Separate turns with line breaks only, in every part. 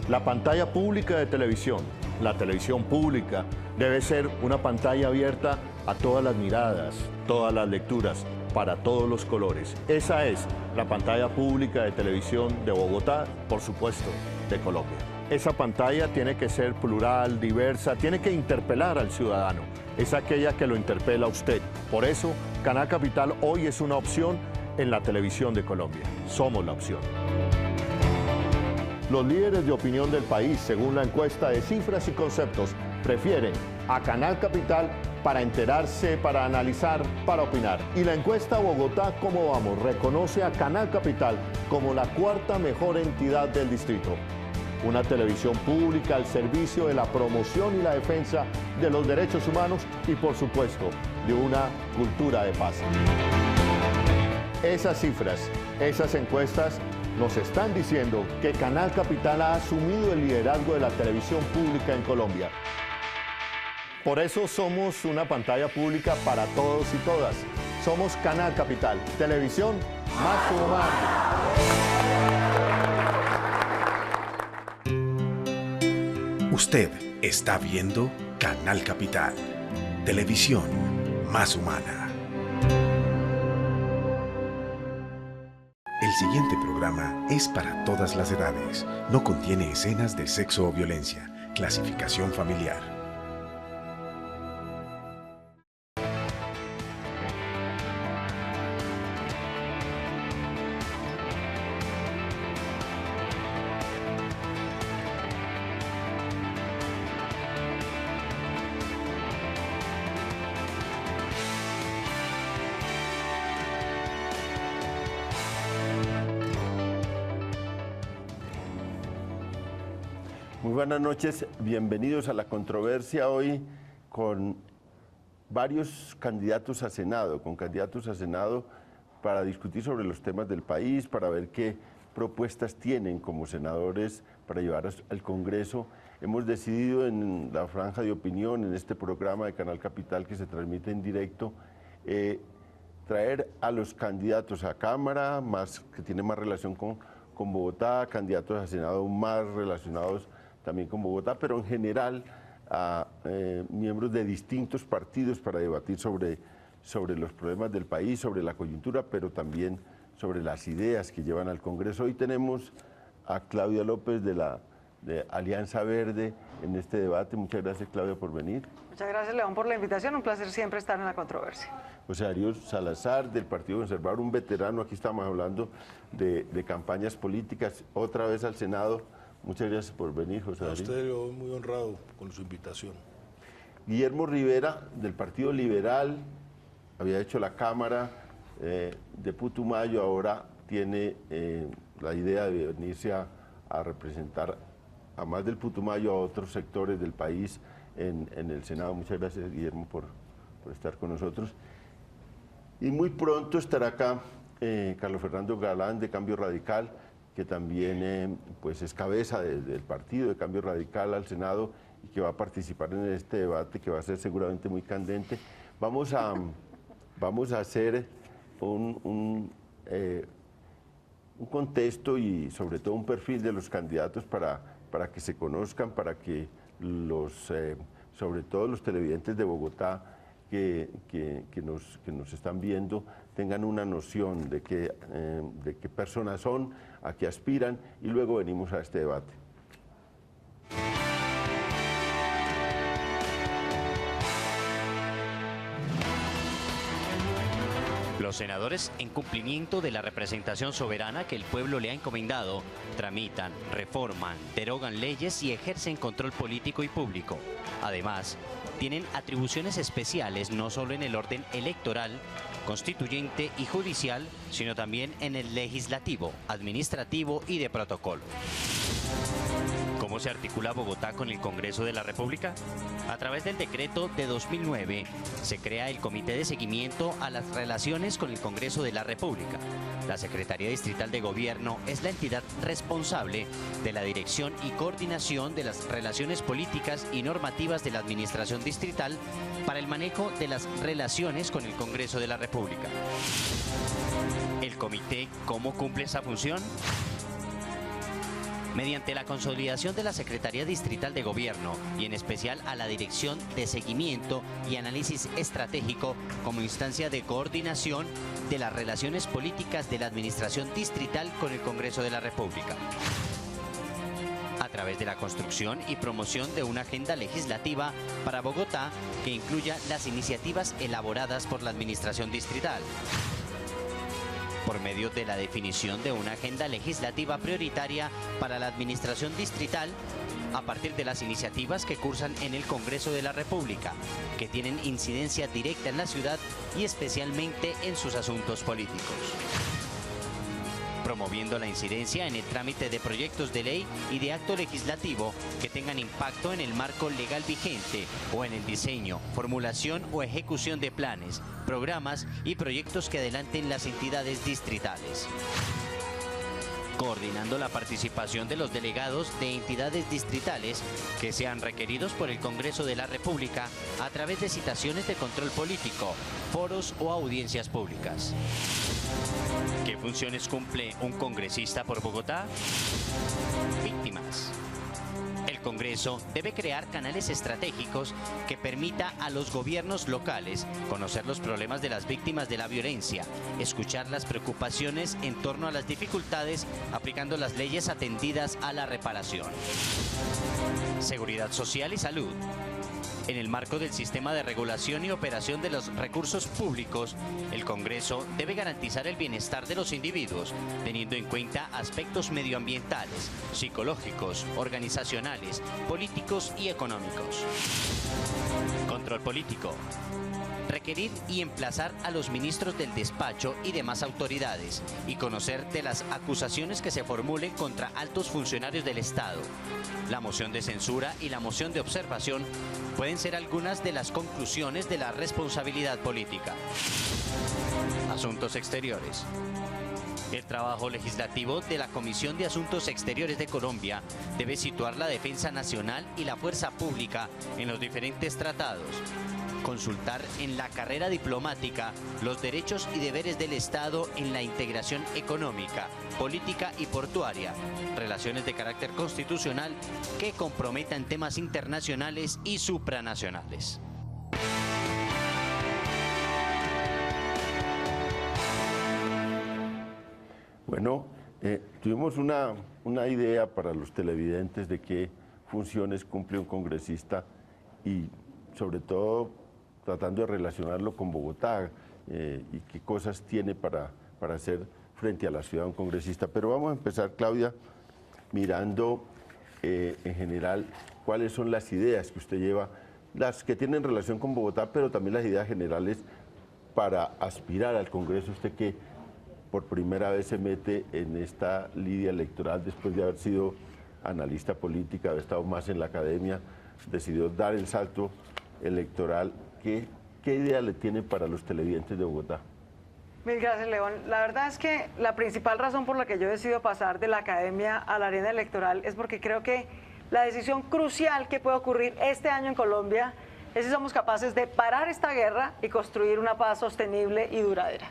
La pantalla pública de televisión, la televisión pública, debe ser una pantalla abierta a todas las miradas, todas las lecturas, para todos los colores. Esa es la pantalla pública de televisión de Bogotá, por supuesto, de Colombia. Esa pantalla tiene que ser plural, diversa, tiene que interpelar al ciudadano. Es aquella que lo interpela a usted. Por eso, Canal Capital hoy es una opción en la televisión de Colombia. Somos la opción. Los líderes de opinión del país, según la encuesta de Cifras y Conceptos, prefieren a Canal Capital para enterarse, para analizar, para opinar. Y la encuesta Bogotá, ¿cómo vamos?, reconoce a Canal Capital como la cuarta mejor entidad del distrito. Una televisión pública al servicio de la promoción y la defensa de los derechos humanos y, por supuesto, de una cultura de paz. Esas cifras, esas encuestas nos están diciendo que Canal Capital ha asumido el liderazgo de la televisión pública en Colombia. Por eso somos una pantalla pública para todos y todas. Somos Canal Capital, televisión más humana.
Usted está viendo Canal Capital, televisión más humana. El siguiente programa es para todas las edades. No contiene escenas de sexo o violencia. Clasificación familiar.
Muy buenas noches, bienvenidos a la controversia hoy con varios candidatos a Senado, para discutir sobre los temas del país, para ver qué propuestas tienen como senadores para llevar al Congreso. Hemos decidido en la franja de opinión, en este programa de Canal Capital que se transmite en directo, traer a los candidatos a Cámara, que tienen más relación con Bogotá, candidatos a Senado más relacionados también con Bogotá, pero en general a miembros de distintos partidos para debatir sobre los problemas del país, sobre la coyuntura, pero también sobre las ideas que llevan al Congreso. Hoy tenemos a Claudia López de Alianza Verde en este debate. Muchas gracias, Claudia, por venir.
Muchas gracias, León, por la invitación. Un placer siempre estar en la controversia.
José Darío Salazar, del Partido Conservador, un veterano. Aquí estamos hablando de campañas políticas, otra vez al Senado. Muchas gracias por venir, José Darío.
A usted, yo muy honrado con su invitación.
Guillermo Rivera, del Partido Liberal, había hecho la Cámara de Putumayo, ahora tiene la idea de venirse a representar a más del Putumayo, a otros sectores del país en el Senado. Muchas gracias, Guillermo, por estar con nosotros. Y muy pronto estará acá Carlos Fernando Galán, de Cambio Radical, que también pues es cabeza del partido de Cambio Radical al Senado y que va a participar en este debate que va a ser seguramente muy candente. Vamos a hacer un contexto y sobre todo un perfil de los candidatos para que se conozcan, para que sobre todo los televidentes de Bogotá que nos están viendo tengan una noción de qué personas son, a qué aspiran, y luego venimos a este debate.
Los senadores, en cumplimiento de la representación soberana que el pueblo le ha encomendado, tramitan, reforman, derogan leyes y ejercen control político y público. Además, tienen atribuciones especiales no solo en el orden electoral, constituyente y judicial, sino también en el legislativo, administrativo y de protocolo. ¿Cómo se articula Bogotá con el Congreso de la República? A través del decreto de 2009 se crea el Comité de Seguimiento a las Relaciones con el Congreso de la República. La Secretaría Distrital de Gobierno es la entidad responsable de la dirección y coordinación de las relaciones políticas y normativas de la Administración Distrital para el manejo de las relaciones con el Congreso de la República. ¿El comité cómo cumple esa función? mediante la consolidación de la Secretaría Distrital de Gobierno y en especial a la Dirección de Seguimiento y Análisis Estratégico como instancia de coordinación de las relaciones políticas de la Administración Distrital con el Congreso de la República, a través de la construcción y promoción de una agenda legislativa para Bogotá que incluya las iniciativas elaboradas por la Administración Distrital, por medio de la definición de una agenda legislativa prioritaria para la Administración Distrital a partir de las iniciativas que cursan en el Congreso de la República, que tienen incidencia directa en la ciudad y especialmente en sus asuntos políticos, promoviendo la incidencia en el trámite de proyectos de ley y de acto legislativo que tengan impacto en el marco legal vigente o en el diseño, formulación o ejecución de planes, programas y proyectos que adelanten las entidades distritales, coordinando la participación de los delegados de entidades distritales que sean requeridos por el Congreso de la República a través de citaciones de control político, foros o audiencias públicas. ¿Qué funciones cumple un congresista por Bogotá? Víctimas. El Congreso debe crear canales estratégicos que permita a los gobiernos locales conocer los problemas de las víctimas de la violencia, escuchar las preocupaciones en torno a las dificultades aplicando las leyes atendidas a la reparación. Seguridad social y salud. En el marco del sistema de regulación y operación de los recursos públicos, el Congreso debe garantizar el bienestar de los individuos, teniendo en cuenta aspectos medioambientales, psicológicos, organizacionales, políticos y económicos. Control político. Requerir y emplazar a los ministros del despacho y demás autoridades y conocer de las acusaciones que se formulen contra altos funcionarios del Estado. La moción de censura y la moción de observación pueden ser algunas de las conclusiones de la responsabilidad política. Asuntos exteriores. El trabajo legislativo de la Comisión de Asuntos Exteriores de Colombia debe situar la defensa nacional y la fuerza pública en los diferentes tratados, consultar en la carrera diplomática los derechos y deberes del Estado en la integración económica, política y portuaria, relaciones de carácter constitucional que comprometan temas internacionales y supranacionales.
Bueno, tuvimos una idea para los televidentes de qué funciones cumple un congresista y sobre todo tratando de relacionarlo con Bogotá y qué cosas tiene para hacer frente a la ciudad un congresista. Pero vamos a empezar, Claudia, mirando en general cuáles son las ideas que usted lleva, las que tienen relación con Bogotá, pero también las ideas generales para aspirar al Congreso. Usted que por primera vez se mete en esta lidia electoral después de haber sido analista política, haber estado más en la academia, decidió dar el salto electoral. ¿Qué idea le tiene para los televidentes de Bogotá?
Mil gracias, León. La verdad es que la principal razón por la que yo decido pasar de la academia a la arena electoral es porque creo que la decisión crucial que puede ocurrir este año en Colombia es si somos capaces de parar esta guerra y construir una paz sostenible y duradera.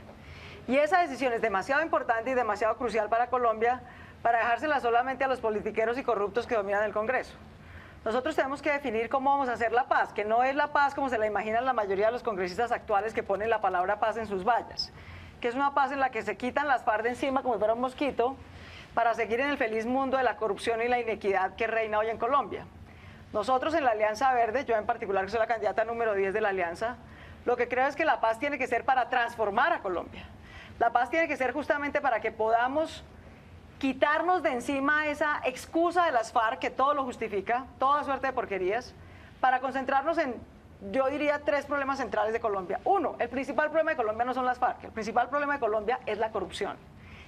Y esa decisión es demasiado importante y demasiado crucial para Colombia para dejársela solamente a los politiqueros y corruptos que dominan el Congreso. Nosotros tenemos que definir cómo vamos a hacer la paz, que no es la paz como se la imaginan la mayoría de los congresistas actuales que ponen la palabra paz en sus vallas, que es una paz en la que se quitan las FARC de encima como si fuera un mosquito para seguir en el feliz mundo de la corrupción y la inequidad que reina hoy en Colombia. Nosotros en la Alianza Verde, yo en particular que soy la candidata número 10 de la Alianza, lo que creo es que la paz tiene que ser para transformar a Colombia. La paz tiene que ser justamente para que podamos quitarnos de encima esa excusa de las FARC que todo lo justifica, toda suerte de porquerías, para concentrarnos en, yo diría, 3 problemas centrales de Colombia. Uno, el principal problema de Colombia no son las FARC, el principal problema de Colombia es la corrupción,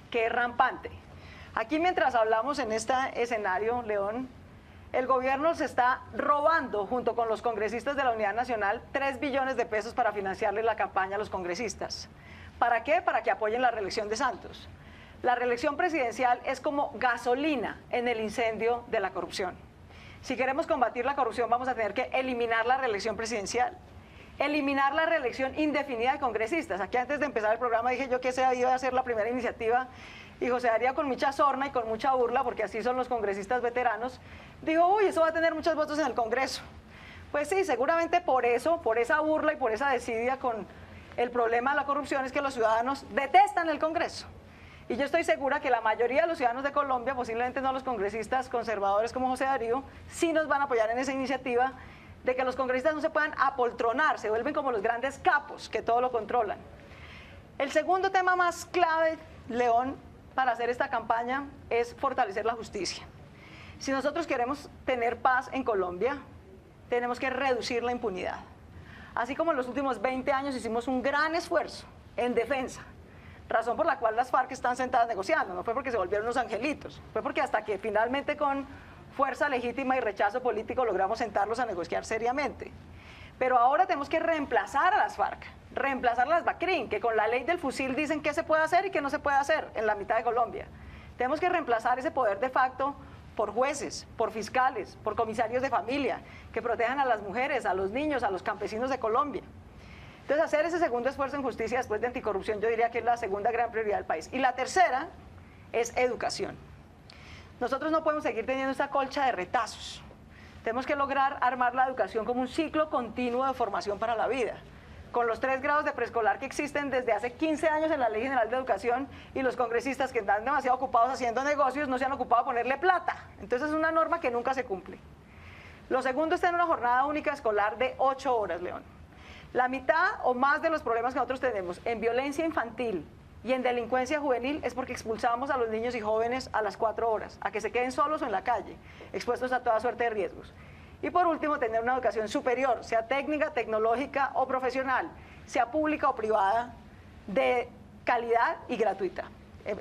que es rampante. Aquí mientras hablamos en este escenario, León, el gobierno se está robando, junto con los congresistas de la Unidad Nacional, 3 billones de pesos para financiarle la campaña a los congresistas. ¿Para qué? Para que apoyen la reelección de Santos. La reelección presidencial es como gasolina en el incendio de la corrupción. Si queremos combatir la corrupción, vamos a tener que eliminar la reelección presidencial, eliminar la reelección indefinida de congresistas. Aquí antes de empezar el programa dije yo que esa iba a ser la primera iniciativa Y José Darío, con mucha sorna y con mucha burla, porque así son los congresistas veteranos, dijo, uy, eso va a tener muchos votos en el Congreso. Pues sí, seguramente por eso, por esa burla y por esa desidia con el problema de la corrupción es que los ciudadanos detestan el Congreso. Y yo estoy segura que la mayoría de los ciudadanos de Colombia, posiblemente no los congresistas conservadores como José Darío, sí nos van a apoyar en esa iniciativa de que los congresistas no se puedan apoltronar, se vuelven como los grandes capos que todo lo controlan. El segundo tema más clave, León, para hacer esta campaña es fortalecer la justicia. Si nosotros queremos tener paz en Colombia, tenemos que reducir la impunidad. Así como en los últimos 20 años hicimos un gran esfuerzo en defensa, razón por la cual las FARC están sentadas negociando, no fue porque se volvieron unos angelitos, fue porque hasta que finalmente con fuerza legítima y rechazo político logramos sentarlos a negociar seriamente. Pero ahora tenemos que reemplazar a las FARC, reemplazar a las BACRIM, que con la ley del fusil dicen qué se puede hacer y qué no se puede hacer en la mitad de Colombia. Tenemos que reemplazar ese poder de facto por jueces, por fiscales, por comisarios de familia, que protejan a las mujeres, a los niños, a los campesinos de Colombia. Entonces, hacer ese segundo esfuerzo en justicia después de anticorrupción, yo diría que es la segunda gran prioridad del país. Y la tercera es educación. Nosotros no podemos seguir teniendo esta colcha de retazos. Tenemos que lograr armar la educación como un ciclo continuo de formación para la vida, con los 3 grados de preescolar que existen desde hace 15 años en la Ley General de Educación, y los congresistas que están demasiado ocupados haciendo negocios no se han ocupado de ponerle plata. Entonces es una norma que nunca se cumple. Lo segundo es tener una jornada única escolar de 8 horas, León. La mitad o más de los problemas que nosotros tenemos en violencia infantil y en delincuencia juvenil es porque expulsamos a los niños y jóvenes a las 4 horas, a que se queden solos o en la calle, expuestos a toda suerte de riesgos. Y por último, tener una educación superior, sea técnica, tecnológica o profesional, sea pública o privada, de calidad y gratuita,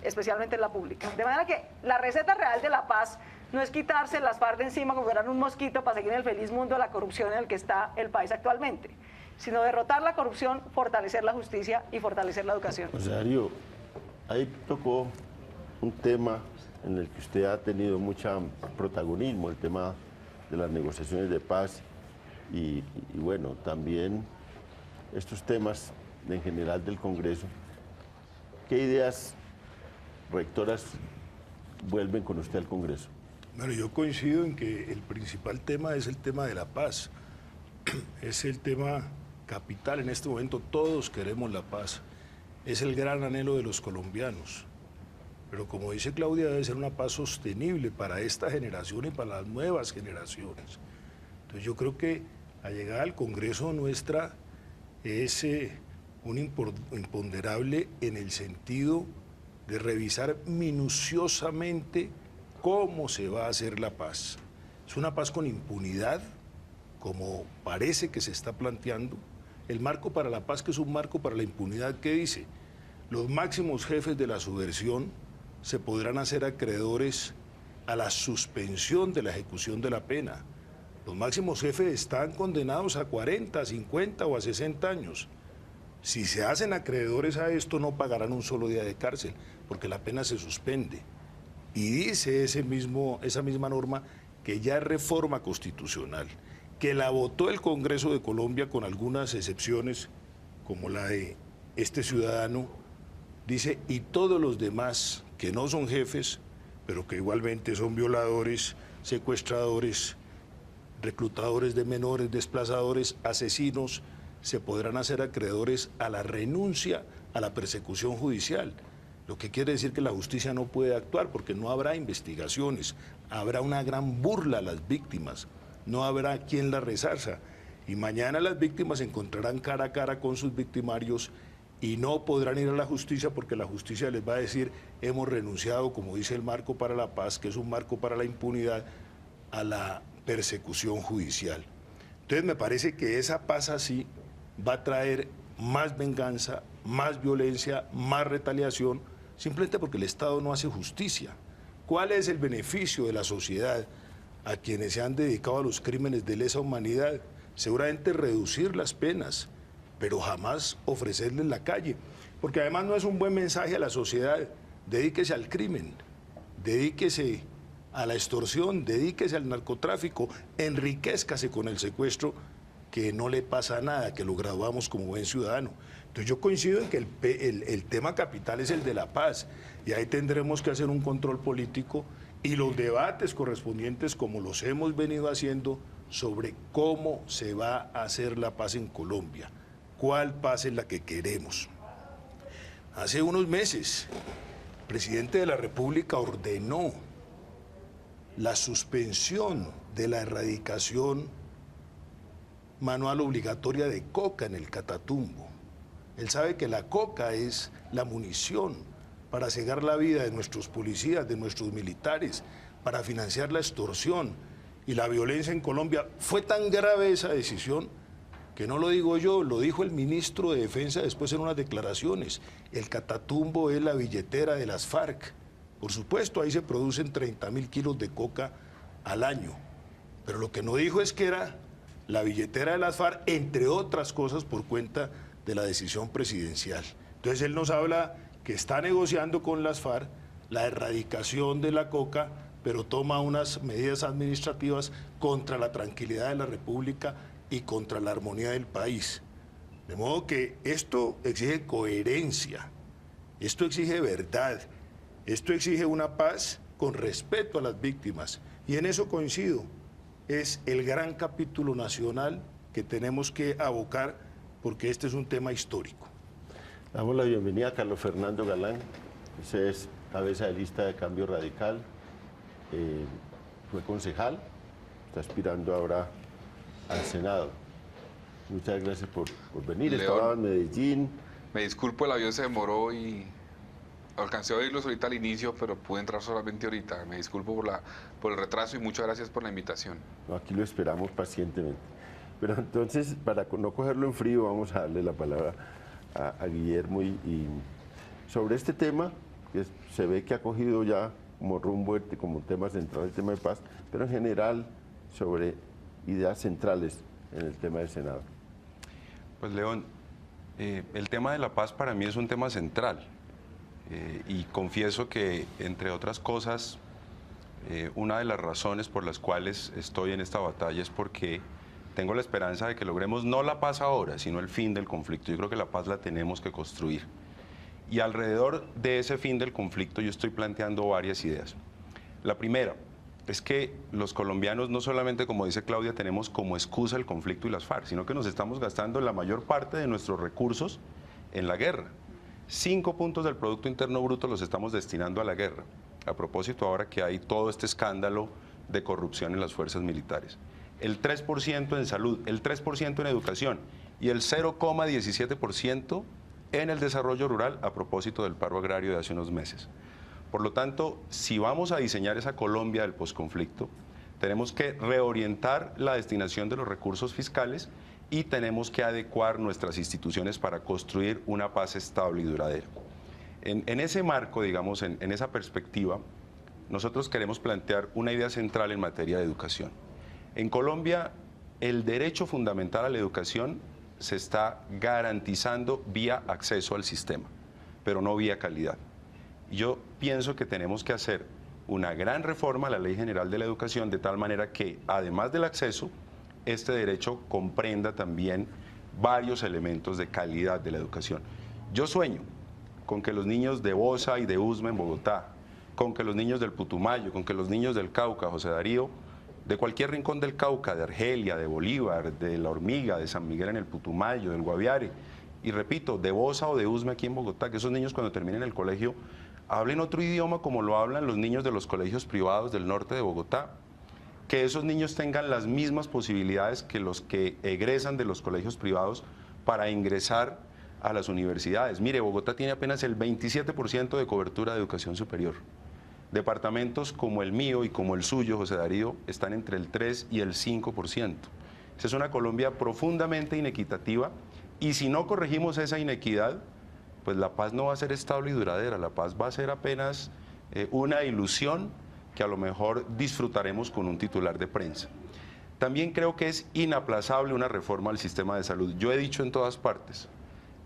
especialmente en la pública. De manera que la receta real de la paz no es quitarse las FARC de encima como fueran un mosquito para seguir en el feliz mundo de la corrupción en el que está el país actualmente, sino derrotar la corrupción, fortalecer la justicia y fortalecer la educación.
José Darío, ahí tocó un tema en el que usted ha tenido mucho protagonismo, el tema de las negociaciones de paz y bueno, también estos temas en general del Congreso. ¿Qué ideas rectoras vuelven con usted al Congreso?
Bueno, yo coincido en que el principal tema es el tema de la paz. Es el tema capital en este momento. Todos queremos la paz. Es el gran anhelo de los colombianos. Pero como dice Claudia, debe ser una paz sostenible para esta generación y para las nuevas generaciones. Entonces yo creo que la llegada al Congreso nuestra es un imponderable en el sentido de revisar minuciosamente cómo se va a hacer la paz. Es una paz con impunidad, como parece que se está planteando. El marco para la paz, que es un marco para la impunidad, ¿qué dice? Los máximos jefes de la subversión se podrán hacer acreedores a la suspensión de la ejecución de la pena. Los máximos jefes están condenados a 40, 50 o a 60 años. Si se hacen acreedores a esto, no pagarán un solo día de cárcel, porque la pena se suspende. Y dice esa misma norma que ya es reforma constitucional, que la votó el Congreso de Colombia con algunas excepciones, como la de este ciudadano, dice, y todos los demás que no son jefes, pero que igualmente son violadores, secuestradores, reclutadores de menores, desplazadores, asesinos, se podrán hacer acreedores a la renuncia a la persecución judicial. Lo que quiere decir que la justicia no puede actuar porque no habrá investigaciones, habrá una gran burla a las víctimas, no habrá quien las resarza. Y mañana las víctimas se encontrarán cara a cara con sus victimarios y no podrán ir a la justicia porque la justicia les va a decir, hemos renunciado, como dice el marco para la paz, que es un marco para la impunidad, a la persecución judicial. Entonces me parece que esa paz así va a traer más venganza, más violencia, más retaliación, simplemente porque el Estado no hace justicia. ¿Cuál es el beneficio de la sociedad a quienes se han dedicado a los crímenes de lesa humanidad? Seguramente reducir las penas, pero jamás ofrecerles la calle, porque además no es un buen mensaje a la sociedad. Dedíquese al crimen, dedíquese a la extorsión, dedíquese al narcotráfico, enriquézcase con el secuestro, que no le pasa nada, que lo graduamos como buen ciudadano. Entonces yo coincido en que el tema capital es el de la paz, y ahí tendremos que hacer un control político y los debates correspondientes, como los hemos venido haciendo, sobre cómo se va a hacer la paz en Colombia, cuál paz es la que queremos. Hace unos meses, el presidente de la República ordenó la suspensión de la erradicación manual obligatoria de coca en el Catatumbo. Él sabe que la coca es la munición para cegar la vida de nuestros policías, de nuestros militares, para financiar la extorsión y la violencia en Colombia. Fue tan grave esa decisión que no lo digo yo, lo dijo el ministro de Defensa después en unas declaraciones. El Catatumbo es la billetera de las FARC. Por supuesto, ahí se producen 30.000 kilos de coca al año. Pero lo que no dijo es que era la billetera de las FARC, entre otras cosas, por cuenta de la decisión presidencial. Entonces él nos habla que está negociando con las FARC la erradicación de la coca, pero toma unas medidas administrativas contra la tranquilidad de la República y contra la armonía del país. De modo que esto exige coherencia, esto exige verdad, esto exige una paz con respeto a las víctimas, y en eso coincido. Es el gran capítulo nacional que tenemos que abocar, porque este es un tema histórico.
Damos la bienvenida a Carlos Fernando Galán. Ese es cabeza de lista de Cambio Radical, fue concejal, está aspirando ahora al Senado. Muchas gracias por venir.
León,
estaba en Medellín.
Me disculpo, el avión se demoró y alcancé a oírlos ahorita al inicio, pero pude entrar solamente ahorita. Me disculpo por el retraso y muchas gracias por la invitación.
No, aquí lo esperamos pacientemente. Pero entonces, para no cogerlo en frío, vamos a darle la palabra a Guillermo y sobre este tema, que se ve que ha cogido ya como rumbo, como tema central, el tema de paz, pero en general sobre ideas centrales en el tema del Senado.
Pues León, el tema de la paz para mí es un tema central. Y confieso que, entre otras cosas, una de las razones por las cuales estoy en esta batalla es porque tengo la esperanza de que logremos no la paz ahora, sino el fin del conflicto. Yo creo que la paz la tenemos que construir. Y alrededor de ese fin del conflicto yo estoy planteando varias ideas. La primera es que los colombianos no solamente, como dice Claudia, tenemos como excusa el conflicto y las FARC, sino que nos estamos gastando la mayor parte de nuestros recursos en la guerra. 5 puntos del Producto Interno Bruto los estamos destinando a la guerra, a propósito ahora que hay todo este escándalo de corrupción en las fuerzas militares. El 3% en salud, el 3% en educación y el 0,17% en el desarrollo rural, a propósito del paro agrario de hace unos meses. Por lo tanto, si vamos a diseñar esa Colombia del posconflicto, tenemos que reorientar la destinación de los recursos fiscales y tenemos que adecuar nuestras instituciones para construir una paz estable y duradera. En ese marco, digamos, en esa perspectiva, nosotros queremos plantear una idea central en materia de educación. En Colombia, el derecho fundamental a la educación se está garantizando vía acceso al sistema, pero no vía calidad. Yo pienso que tenemos que hacer una gran reforma a la Ley General de la Educación de tal manera que, además del acceso, este derecho comprenda también varios elementos de calidad de la educación. Yo sueño con que los niños de Bosa y de Usme en Bogotá, con que los niños del Putumayo, con que los niños del Cauca, José Darío, de cualquier rincón del Cauca, de Argelia, de Bolívar, de La Hormiga, de San Miguel en el Putumayo, del Guaviare, y repito, de Bosa o de Usme aquí en Bogotá, que esos niños cuando terminen el colegio hablen otro idioma como lo hablan los niños de los colegios privados del norte de Bogotá, que esos niños tengan las mismas posibilidades que los que egresan de los colegios privados para ingresar a las universidades. Mire, Bogotá tiene apenas el 27% de cobertura de educación superior. Departamentos como el mío y como el suyo, José Darío, están entre el 3 y el 5%. Esa es una Colombia profundamente inequitativa y si no corregimos esa inequidad, pues la paz no va a ser estable y duradera, la paz va a ser apenas una ilusión que a lo mejor disfrutaremos con un titular de prensa. También creo que es inaplazable una reforma al sistema de salud. Yo he dicho en todas partes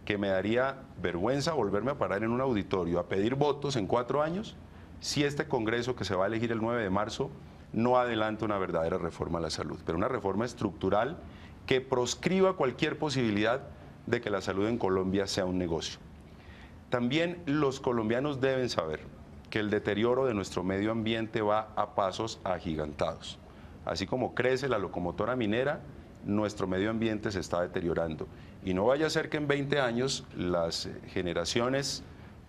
que me daría vergüenza volverme a parar en un auditorio a pedir votos en 4 años si este Congreso que se va a elegir el 9 de marzo no adelanta una verdadera reforma a la salud, pero una reforma estructural que proscriba cualquier posibilidad de que la salud en Colombia sea un negocio. También los colombianos deben saber que el deterioro de nuestro medio ambiente va a pasos agigantados. Así como crece la locomotora minera, nuestro medio ambiente se está deteriorando. Y no vaya a ser que en 20 años las generaciones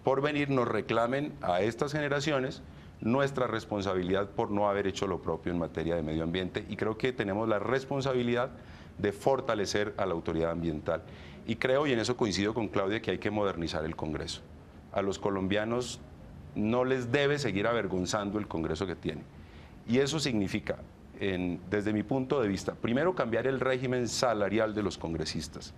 por venir nos reclamen a estas generaciones nuestra responsabilidad por no haber hecho lo propio en materia de medio ambiente. Y creo que tenemos la responsabilidad de fortalecer a la autoridad ambiental. Y creo, y en eso coincido con Claudia, que hay que modernizar el Congreso. A los colombianos no les debe seguir avergonzando el Congreso que tiene. Y eso significa, desde mi punto de vista, primero cambiar el régimen salarial de los congresistas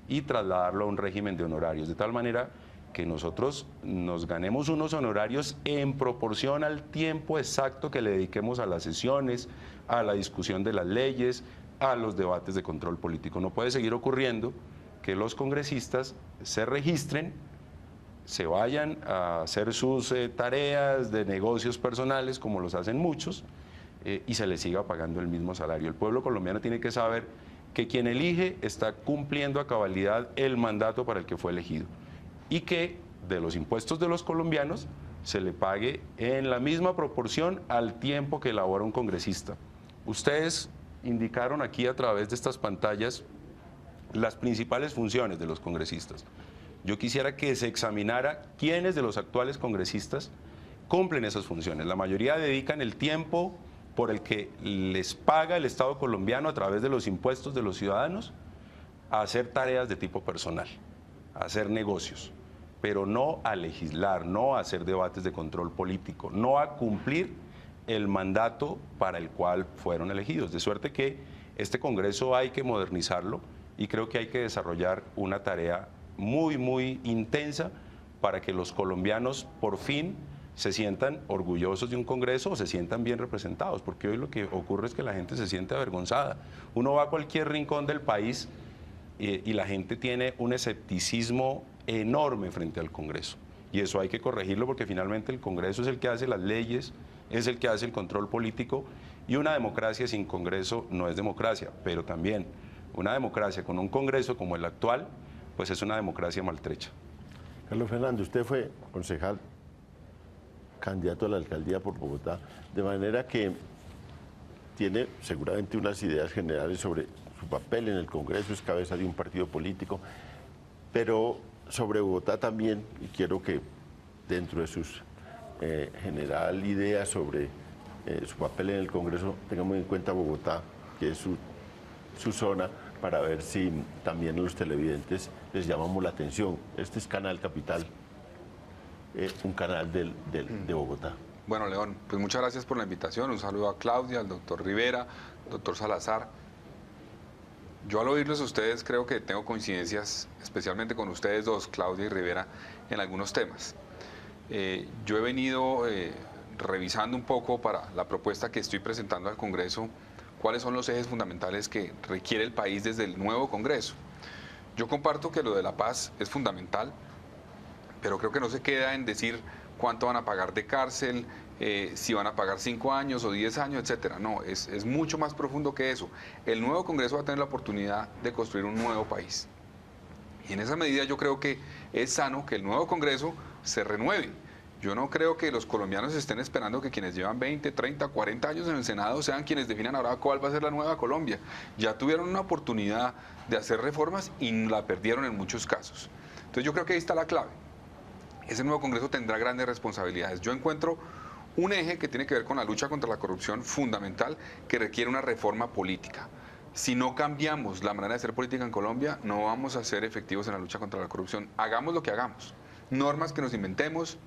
y trasladarlo a un régimen de honorarios, de tal manera que nosotros nos ganemos unos honorarios en proporción al tiempo exacto que le dediquemos a las sesiones, a la discusión de las leyes, a los debates de control político. No puede seguir ocurriendo que los congresistas se registren, se vayan a hacer sus tareas de negocios personales, como los hacen muchos, y se les siga pagando el mismo salario. El pueblo colombiano tiene que saber que quien elige está cumpliendo a cabalidad el mandato para el que fue elegido y que de los impuestos de los colombianos se le pague en la misma proporción al tiempo que elabora un congresista. Ustedes indicaron aquí a través de estas pantallas las principales funciones de los congresistas. Yo quisiera que se examinara quiénes de los actuales congresistas cumplen esas funciones. La mayoría dedican el tiempo por el que les paga el Estado colombiano a través de los impuestos de los ciudadanos a hacer tareas de tipo personal, a hacer negocios, pero no a legislar, no a hacer debates de control político, no a cumplir el mandato para el cual fueron elegidos. De suerte que este Congreso hay que modernizarlo y creo que hay que desarrollar una tarea muy intensa para que los colombianos por fin se sientan orgullosos de un Congreso o se sientan bien representados, porque hoy lo que ocurre es que la gente se siente avergonzada. Uno va a cualquier rincón del país y la gente tiene un escepticismo enorme frente al Congreso. Y eso hay que corregirlo porque finalmente el Congreso es el que hace las leyes, es el que hace el control político y una democracia sin Congreso no es democracia, pero también una democracia con un Congreso como el actual, pues es una democracia maltrecha.
Carlos Fernando, usted fue concejal, candidato a la alcaldía por Bogotá, de manera que tiene seguramente unas ideas generales sobre su papel en el Congreso, es cabeza de un partido político, pero sobre Bogotá también, y quiero que dentro de sus general ideas sobre su papel en el Congreso, tengamos en cuenta Bogotá, que es su zona, para ver si también a los televidentes les llamamos la atención. Este es Canal Capital, un canal de Bogotá.
Bueno, León, pues muchas gracias por la invitación. Un saludo a Claudia, al doctor Rivera, doctor Salazar. Yo al oírles a ustedes creo que tengo coincidencias, especialmente con ustedes dos, Claudia y Rivera, en algunos temas. Yo he venido revisando un poco para la propuesta que estoy presentando al Congreso, cuáles son los ejes fundamentales que requiere el país desde el nuevo Congreso. Yo comparto que lo de la paz es fundamental, pero creo que no se queda en decir cuánto van a pagar de cárcel, si van a pagar 5 años o 10 años, etcétera. No, es mucho más profundo que eso. El nuevo Congreso va a tener la oportunidad de construir un nuevo país. Y en esa medida yo creo que es sano que el nuevo Congreso se renueve. Yo no creo que los colombianos estén esperando que quienes llevan 20, 30, 40 años en el Senado sean quienes definan ahora cuál va a ser la nueva Colombia. Ya tuvieron una oportunidad de hacer reformas y la perdieron en muchos casos. Entonces yo creo que ahí está la clave. Ese nuevo Congreso tendrá grandes responsabilidades. Yo encuentro un eje que tiene que ver con la lucha contra la corrupción fundamental que requiere una reforma política. Si no cambiamos la manera de hacer política en Colombia, no vamos a ser efectivos en la lucha contra la corrupción. Hagamos lo que hagamos. Normas que nos inventemos,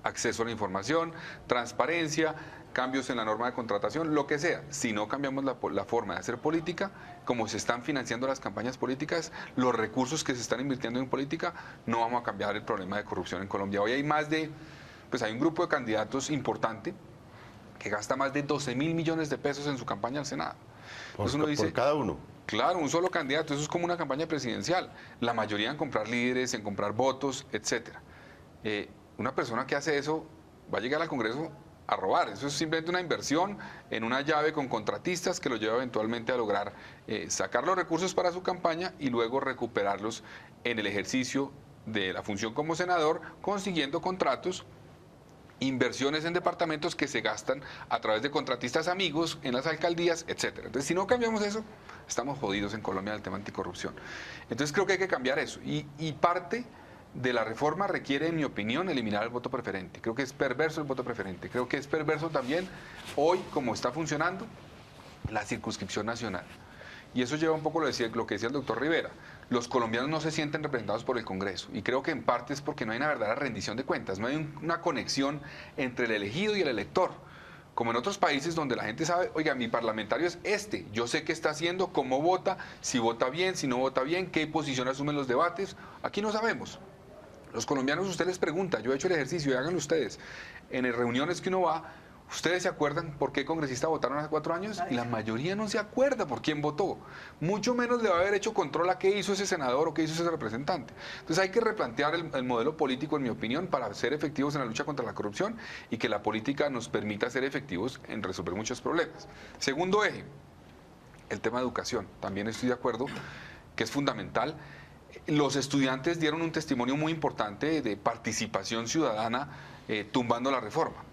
acceso a la información, transparencia, cambios en la norma de contratación, lo que sea. Si no cambiamos la forma de hacer política, como se están financiando las campañas políticas, los recursos que se están invirtiendo en política, no vamos a cambiar el problema de corrupción en Colombia. Hoy hay hay un grupo de candidatos importante que gasta más de 12.000 millones de pesos en su campaña al Senado.
Por cada uno.
Claro, un solo candidato, eso es como una campaña presidencial. La mayoría en comprar líderes, en comprar votos, etcétera. Una persona que hace eso va a llegar al Congreso a robar. Eso es simplemente una inversión en una llave con contratistas que lo lleva eventualmente a lograr sacar los recursos para su campaña y luego recuperarlos en el ejercicio de la función como senador, consiguiendo contratos, inversiones en departamentos que se gastan a través de contratistas amigos en las alcaldías, etcétera. Entonces, si no cambiamos eso, estamos jodidos en Colombia del tema anticorrupción. Entonces, creo que hay que cambiar eso. Y parte de la reforma requiere, en mi opinión, eliminar el voto preferente. Creo que es perverso el voto preferente. Creo que es perverso también, hoy, como está funcionando, la circunscripción nacional. Y eso lleva un poco lo que decía el doctor Rivera. Los colombianos no se sienten representados por el Congreso. Y creo que en parte es porque no hay una verdadera rendición de cuentas. No hay una conexión entre el elegido y el elector. Como en otros países donde la gente sabe, oiga, mi parlamentario es este, yo sé qué está haciendo, cómo vota, si vota bien, si no vota bien, qué posición asume en los debates. Aquí no sabemos. Los colombianos, usted les pregunta, yo he hecho el ejercicio y háganlo ustedes. En las reuniones que uno va, ¿ustedes se acuerdan por qué congresistas votaron hace 4 años? Y la mayoría no se acuerda por quién votó. Mucho menos le va a haber hecho control a qué hizo ese senador o qué hizo ese representante. Entonces hay que replantear el modelo político, en mi opinión, para ser efectivos en la lucha contra la corrupción y que la política nos permita ser efectivos en resolver muchos problemas. Segundo eje, el tema de educación. También estoy de acuerdo que es fundamental. Los estudiantes dieron un testimonio muy importante de participación ciudadana tumbando la reforma.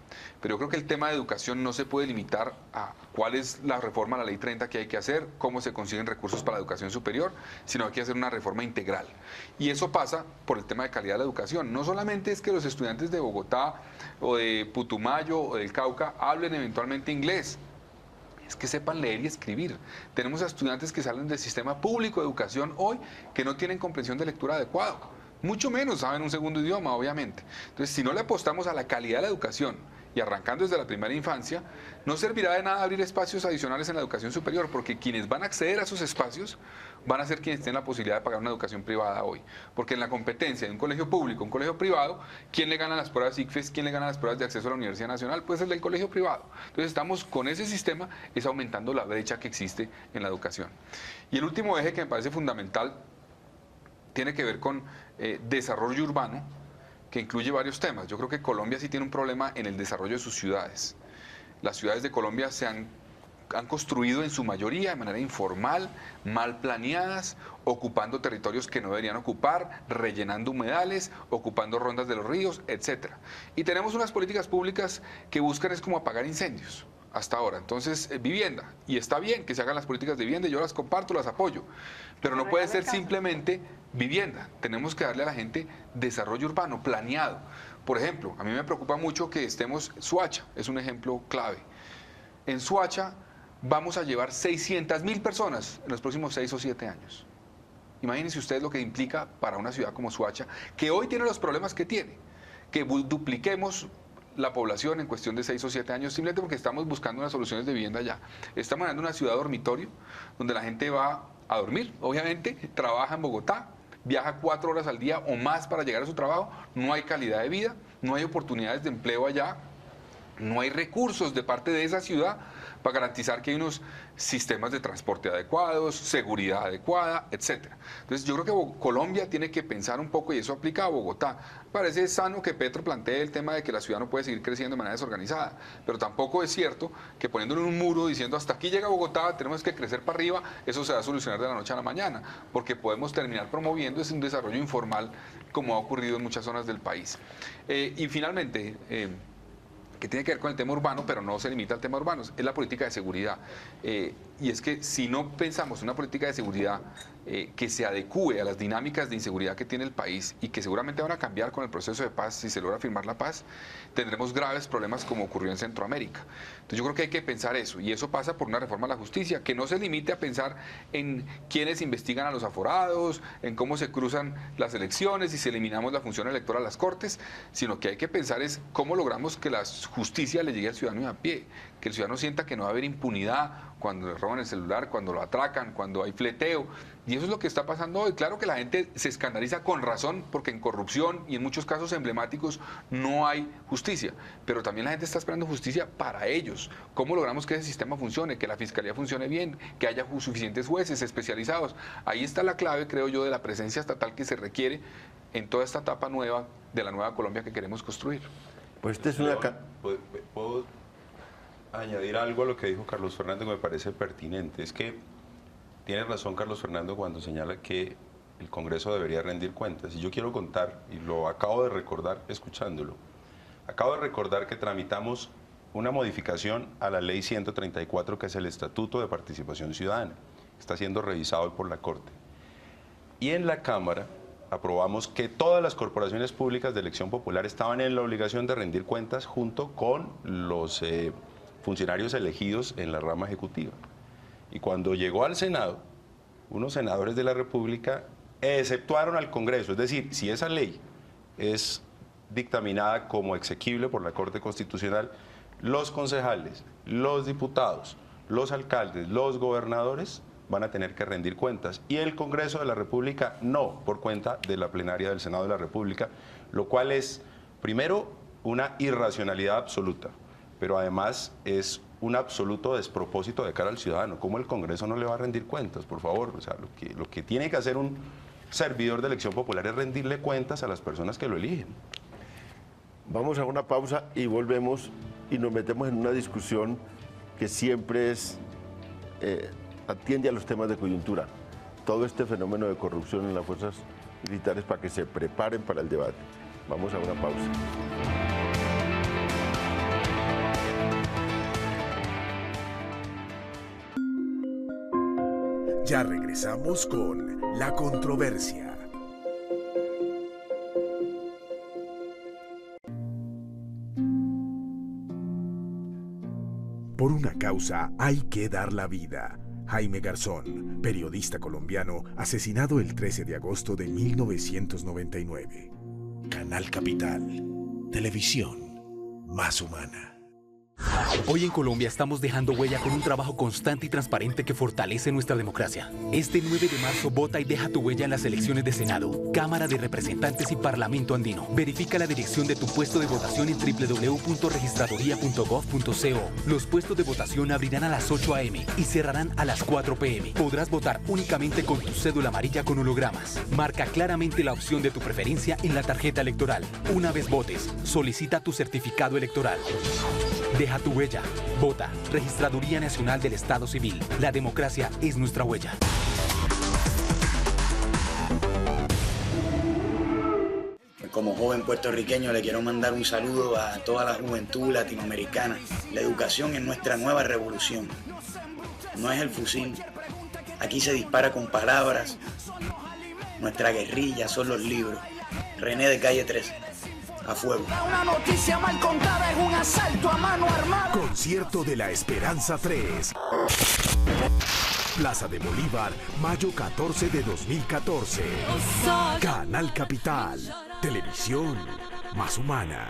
Pero yo creo que el tema de educación no se puede limitar a cuál es la reforma a la Ley 30 que hay que hacer, cómo se consiguen recursos para la educación superior, sino hay que hacer una reforma integral. Y eso pasa por el tema de calidad de la educación. No solamente es que los estudiantes de Bogotá o de Putumayo o del Cauca hablen eventualmente inglés, es que sepan leer y escribir. Tenemos a estudiantes que salen del sistema público de educación hoy que no tienen comprensión de lectura adecuada. Mucho menos saben un segundo idioma, obviamente. Entonces, si no le apostamos a la calidad de la educación y arrancando desde la primera infancia, no servirá de nada abrir espacios adicionales en la educación superior, porque quienes van a acceder a esos espacios van a ser quienes tienen la posibilidad de pagar una educación privada hoy. Porque en la competencia de un colegio público, un colegio privado, ¿quién le gana las pruebas ICFES? ¿Quién le gana las pruebas de acceso a la Universidad Nacional? Pues el del colegio privado. Entonces estamos con ese sistema, es aumentando la brecha que existe en la educación. Y el último eje que me parece fundamental tiene que ver con desarrollo urbano, que incluye varios temas. Yo creo que Colombia sí tiene un problema en el desarrollo de sus ciudades. Las ciudades de Colombia se han construido en su mayoría de manera informal, mal planeadas, ocupando territorios que no deberían ocupar, rellenando humedales, ocupando rondas de los ríos, etc. Y tenemos unas políticas públicas que buscan es como apagar incendios hasta ahora. Entonces, vivienda, y está bien que se hagan las políticas de vivienda, yo las comparto, las apoyo, pero no puede ser simplemente vivienda. Tenemos que darle a la gente desarrollo urbano, planeado. Por ejemplo, a mí me preocupa mucho que estemos, Soacha es un ejemplo clave. En Soacha vamos a llevar 600.000 personas en los próximos 6 o 7 años. Imagínense ustedes lo que implica para una ciudad como Soacha, que hoy tiene los problemas que tiene, que dupliquemos la población en cuestión de 6 o 7 años, simplemente porque estamos buscando unas soluciones de vivienda allá. Estamos dando una ciudad dormitorio, donde la gente va a dormir, obviamente, trabaja en Bogotá, viaja 4 horas al día o más para llegar a su trabajo, no hay calidad de vida, no hay oportunidades de empleo allá, no hay recursos de parte de esa ciudad para garantizar que hay unos sistemas de transporte adecuados, seguridad adecuada, etc. Entonces yo creo que Colombia tiene que pensar un poco, y eso aplica a Bogotá. Parece sano que Petro plantee el tema de que la ciudad no puede seguir creciendo de manera desorganizada, pero tampoco es cierto que poniéndole un muro diciendo hasta aquí llega Bogotá, tenemos que crecer para arriba, eso se va a solucionar de la noche a la mañana, porque podemos terminar promoviendo ese desarrollo informal como ha ocurrido en muchas zonas del país. Y finalmente, que tiene que ver con el tema urbano, pero no se limita al tema urbano, es la política de seguridad. Y es que si no pensamos en una política de seguridad que se adecúe a las dinámicas de inseguridad que tiene el país y que seguramente van a cambiar con el proceso de paz, si se logra firmar la paz, tendremos graves problemas como ocurrió en Centroamérica. Entonces yo creo que hay que pensar eso, y eso pasa por una reforma a la justicia, que no se limite a pensar en quiénes investigan a los aforados, en cómo se cruzan las elecciones y si eliminamos la función electoral a las cortes, sino que hay que pensar es cómo logramos que la justicia le llegue al ciudadano a pie, que el ciudadano sienta que no va a haber impunidad cuando le roban el celular, cuando lo atracan, cuando hay fleteo. Y eso es lo que está pasando hoy. Claro que la gente se escandaliza con razón porque en corrupción y en muchos casos emblemáticos no hay justicia. Pero también la gente está esperando justicia para ellos. ¿Cómo logramos que ese sistema funcione, que la fiscalía funcione bien, que haya suficientes jueces especializados? Ahí está la clave, creo yo, de la presencia estatal que se requiere en toda esta etapa nueva de la nueva Colombia que queremos construir.
Pues esta es una...
¿Puedo añadir algo a lo que dijo Carlos Fernando que me parece pertinente? Es que tiene razón Carlos Fernando cuando señala que el Congreso debería rendir cuentas. Y yo quiero contar, y lo acabo de recordar escuchándolo, acabo de recordar que tramitamos una modificación a la Ley 134, que es el Estatuto de Participación Ciudadana. Está siendo revisado hoy por la Corte. Y en la Cámara aprobamos que todas las corporaciones públicas de elección popular estaban en la obligación de rendir cuentas junto con los funcionarios elegidos en la rama ejecutiva. Y cuando llegó al Senado, unos senadores de la República exceptuaron al Congreso. Es decir, si esa ley es dictaminada como exequible por la Corte Constitucional, los concejales, los diputados, los alcaldes, los gobernadores van a tener que rendir cuentas y el Congreso de la República no, por cuenta de la plenaria del Senado de la República, lo cual es, primero, una irracionalidad absoluta, pero además es un absoluto despropósito de cara al ciudadano. ¿Cómo el Congreso no le va a rendir cuentas, por favor? O sea, lo que tiene que hacer un servidor de elección popular es rendirle cuentas a las personas que lo eligen.
Vamos a una pausa y volvemos y nos metemos en una discusión que siempre atiende a los temas de coyuntura. Todo este fenómeno de corrupción en las fuerzas militares, para que se preparen para el debate. Vamos a una pausa.
Ya regresamos con La Controversia. Por una causa hay que dar la vida. Jaime Garzón, periodista colombiano, asesinado el 13 de agosto de 1999. Canal Capital, televisión más humana.
Hoy en Colombia estamos dejando huella con un trabajo constante y transparente que fortalece nuestra democracia. Este 9 de marzo vota y deja tu huella en las elecciones de Senado, Cámara de Representantes y Parlamento Andino. Verifica la dirección de tu puesto de votación en www.registraduría.gov.co. Los puestos de votación abrirán a las 8 a.m. y cerrarán a las 4 p.m. Podrás votar únicamente con tu cédula amarilla con hologramas. Marca claramente la opción de tu preferencia en la tarjeta electoral. Una vez votes, solicita tu certificado electoral. Deja tu huella. Vota. Registraduría Nacional del Estado Civil. La democracia es nuestra huella.
Como joven puertorriqueño le quiero mandar un saludo a toda la juventud latinoamericana. La educación es nuestra nueva revolución. No es el fusil. Aquí se dispara con palabras. Nuestra guerrilla son los libros. René de Calle 13. A fuego.
Una noticia mal contada es un asalto a mano armada.
Concierto de la Esperanza 3. Plaza de Bolívar, mayo 14 de 2014. Canal Capital, televisión más humana.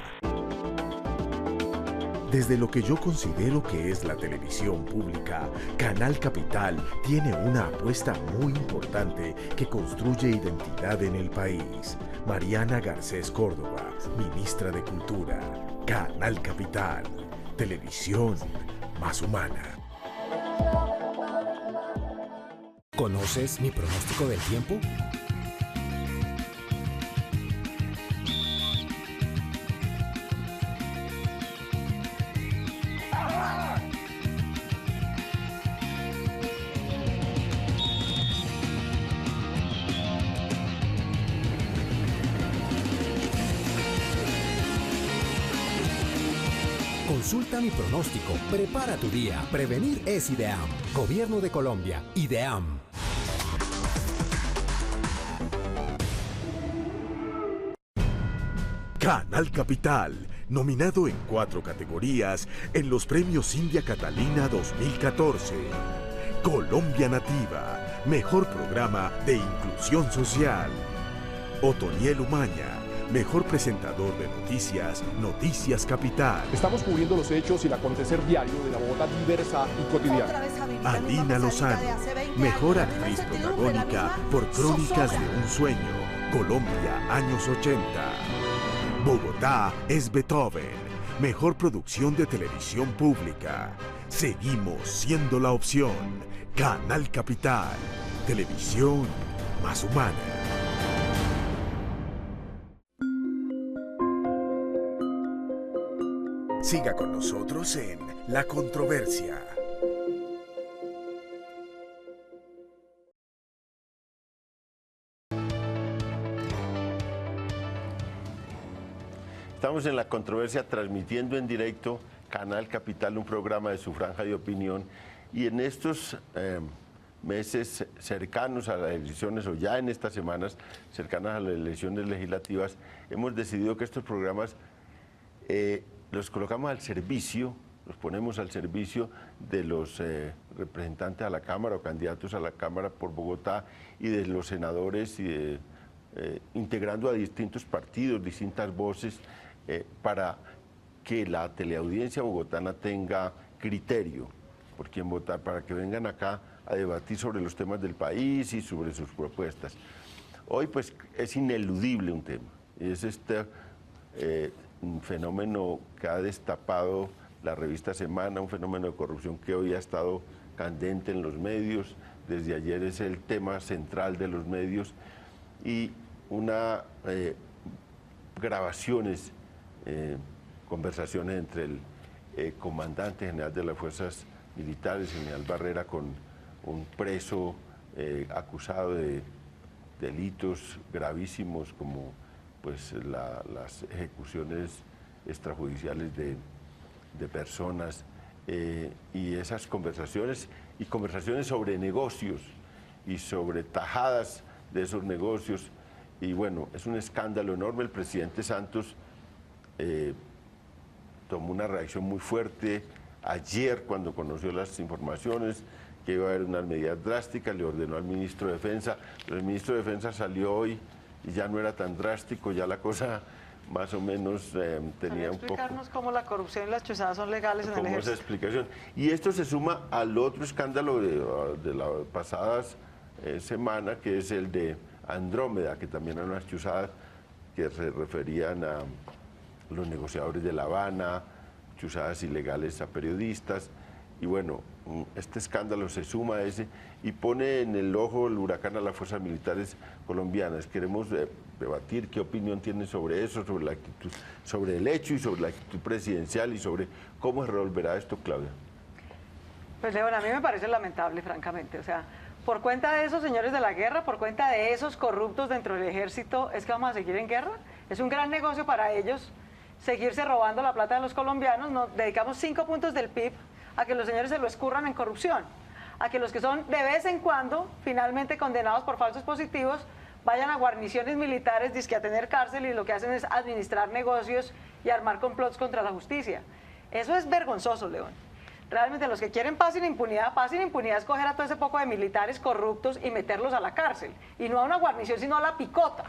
Desde lo que yo considero que es la televisión pública, Canal Capital tiene una apuesta muy importante que construye identidad en el país. Mariana Garcés Córdoba, ministra de Cultura. Canal Capital, televisión más humana.
¿Conoces mi pronóstico del tiempo? Consulta mi pronóstico. Prepara tu día. Prevenir es IDEAM. Gobierno de Colombia. IDEAM.
Canal Capital, nominado en 4 categorías en los premios India Catalina 2014. Colombia Nativa, mejor programa de inclusión social. Otoniel Umaña, mejor presentador de noticias, Noticias Capital.
Estamos cubriendo los hechos y el acontecer diario de la Bogotá diversa y cotidiana.
Alina Lozano, mejor actriz protagónica por Crónicas de un Sueño, Colombia, años 80. Bogotá es Beethoven, mejor producción de televisión pública. Seguimos siendo la opción. Canal Capital, televisión más humana. Siga con nosotros en La Controversia.
Estamos en La Controversia transmitiendo en directo Canal Capital, un programa de su franja de opinión, y en estos meses cercanos a las elecciones, o ya en estas semanas cercanas a las elecciones legislativas, hemos decidido que estos programas los colocamos al servicio, los ponemos al servicio de los representantes a la Cámara o candidatos a la Cámara por Bogotá y de los senadores, y integrando a distintos partidos, distintas voces, para que la teleaudiencia bogotana tenga criterio por quién votar, para que vengan acá a debatir sobre los temas del país y sobre sus propuestas. Hoy pues es ineludible un tema, es este un fenómeno que ha destapado la revista Semana, un fenómeno de corrupción que hoy ha estado candente en los medios, desde ayer es el tema central de los medios, y una grabaciones, conversaciones entre el comandante general de las fuerzas militares, general Barrera, con un preso acusado de delitos gravísimos como pues las ejecuciones extrajudiciales de personas, y esas conversaciones y conversaciones sobre negocios y sobre tajadas de esos negocios. Y bueno, es un escándalo enorme. El presidente Santos tomó una reacción muy fuerte ayer cuando conoció las informaciones que iba a haber unas medidas drásticas, le ordenó al ministro de Defensa, pero el ministro de Defensa salió hoy y ya no era tan drástico, ya la cosa más o menos tenía un poco...
explicarnos cómo la corrupción y las chuzadas son legales en el ejército.
Esa explicación. Y esto se suma al otro escándalo de la pasada semana, que es el de Andrómeda, que también eran unas chuzadas que se referían a los negociadores de La Habana, chuzadas ilegales a periodistas, y bueno, este escándalo se suma a ese y pone en el ojo el huracán a las fuerzas militares colombianas. Queremos debatir qué opinión tienen sobre eso, sobre la actitud, sobre el hecho y sobre la actitud presidencial y sobre cómo se resolverá esto, Claudia.
Pues León, a mí me parece lamentable, francamente, o sea, por cuenta de esos señores de la guerra, por cuenta de esos corruptos dentro del ejército, ¿es que vamos a seguir en guerra? Es un gran negocio para ellos seguirse robando la plata de los colombianos. Nos dedicamos 5 puntos del PIB a que los señores se lo escurran en corrupción, a que los que son de vez en cuando finalmente condenados por falsos positivos vayan a guarniciones militares, dizque a tener cárcel, y lo que hacen es administrar negocios y armar complots contra la justicia. Eso es vergonzoso, León. Realmente los que quieren paz sin impunidad es coger a todo ese poco de militares corruptos y meterlos a la cárcel, y no a una guarnición, sino a la picota.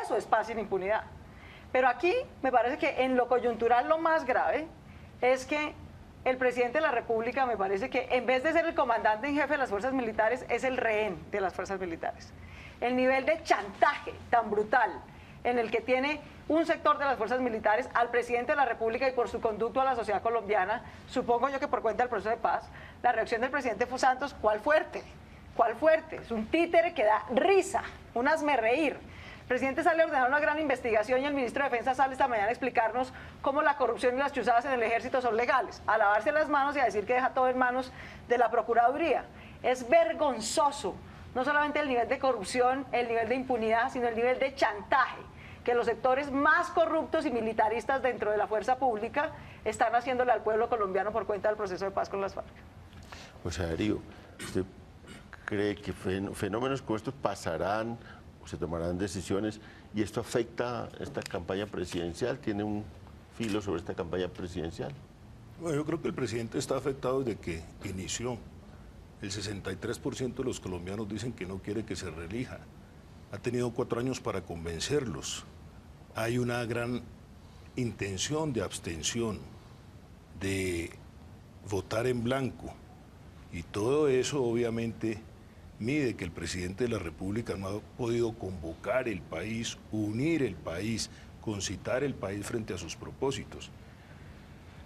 Eso es paz sin impunidad. Pero aquí me parece que en lo coyuntural lo más grave es que el presidente de la República, me parece que en vez de ser el comandante en jefe de las fuerzas militares, es el rehén de las fuerzas militares. El nivel de chantaje tan brutal en el que tiene un sector de las fuerzas militares al presidente de la República y por su conducto a la sociedad colombiana, supongo yo que por cuenta del proceso de paz, la reacción del presidente Santos, ¿cuál fuerte? ¿Cuál fuerte? Es un títere que da risa, un hazmerreír. El presidente sale a ordenar una gran investigación y el ministro de Defensa sale esta mañana a explicarnos cómo la corrupción y las chuzadas en el ejército son legales, a lavarse las manos y a decir que deja todo en manos de la Procuraduría. Es vergonzoso, no solamente el nivel de corrupción, el nivel de impunidad, sino el nivel de chantaje que los sectores más corruptos y militaristas dentro de la fuerza pública están haciéndole al pueblo colombiano por cuenta del proceso de paz con las FARC.
O sea, Darío, ¿usted cree que fenómenos como estos pasarán o se tomarán decisiones y esto afecta esta campaña presidencial? ¿Tiene un filo sobre esta campaña presidencial?
Bueno, yo creo que el presidente está afectado desde que inició. El 63% de los colombianos dicen que no quiere que se reelija. Ha tenido 4 años para convencerlos. Hay una gran intención de abstención, de votar en blanco. Y todo eso obviamente mide que el presidente de la República no ha podido convocar el país, unir el país, concitar el país frente a sus propósitos.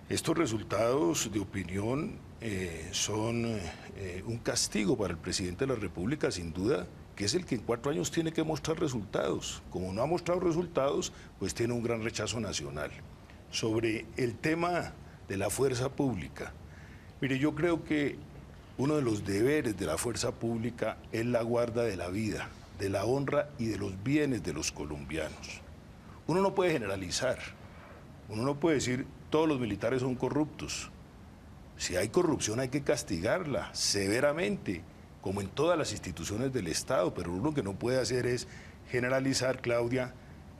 Estos resultados de opinión son un castigo para el presidente de la República, sin duda, que es el que en 4 años tiene que mostrar resultados. Como no ha mostrado resultados, pues tiene un gran rechazo nacional. Sobre el tema de la fuerza pública. Mire, yo creo que uno de los deberes de la fuerza pública es la guarda de la vida, de la honra y de los bienes de los colombianos. Uno no puede generalizar, uno no puede decir todos los militares son corruptos. Si hay corrupción hay que castigarla severamente, como en todas las instituciones del Estado, pero uno que no puede hacer es generalizar, Claudia,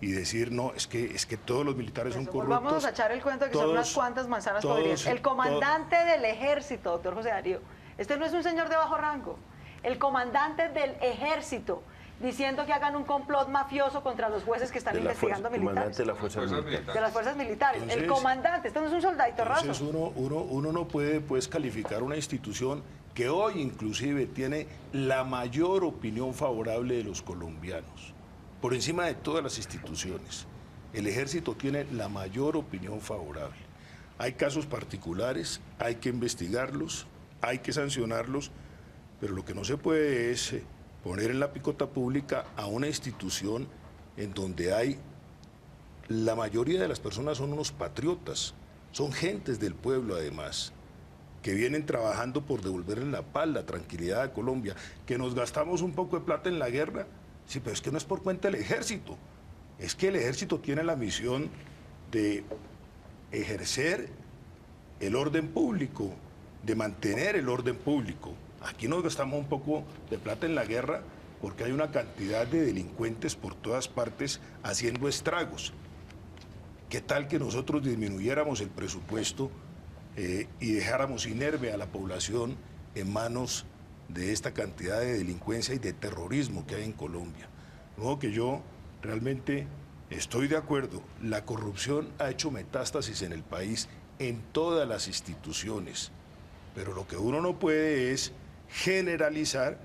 y decir, no, es que todos los militares son corruptos.
Vamos a echar el cuento de que son unas cuantas manzanas podridas. El comandante del ejército, doctor José Darío, este no es un señor de bajo rango, el comandante del ejército, diciendo que hagan un complot mafioso contra los jueces que están investigando militares.
Comandante de las fuerzas militares.
De las fuerzas militares. Entonces, el comandante, este no es un soldadito raso.
Entonces uno no puede pues calificar una institución que hoy inclusive tiene la mayor opinión favorable de los colombianos, por encima de todas las instituciones. El ejército tiene la mayor opinión favorable. Hay casos particulares, hay que investigarlos, hay que sancionarlos, pero lo que no se puede es poner en la picota pública a una institución en donde hay, la mayoría de las personas son unos patriotas, son gentes del pueblo además, que vienen trabajando por devolverle la paz, la tranquilidad a Colombia, que nos gastamos un poco de plata en la guerra, sí, pero es que no es por cuenta del ejército, es que el ejército tiene la misión de ejercer el orden público, de mantener el orden público. Aquí nos gastamos un poco de plata en la guerra porque hay una cantidad de delincuentes por todas partes haciendo estragos. ¿Qué tal que nosotros disminuyéramos el presupuesto y dejáramos inerme a la población en manos de esta cantidad de delincuencia y de terrorismo que hay en Colombia? De modo que yo realmente estoy de acuerdo, la corrupción ha hecho metástasis en el país, en todas las instituciones, pero lo que uno no puede es generalizar,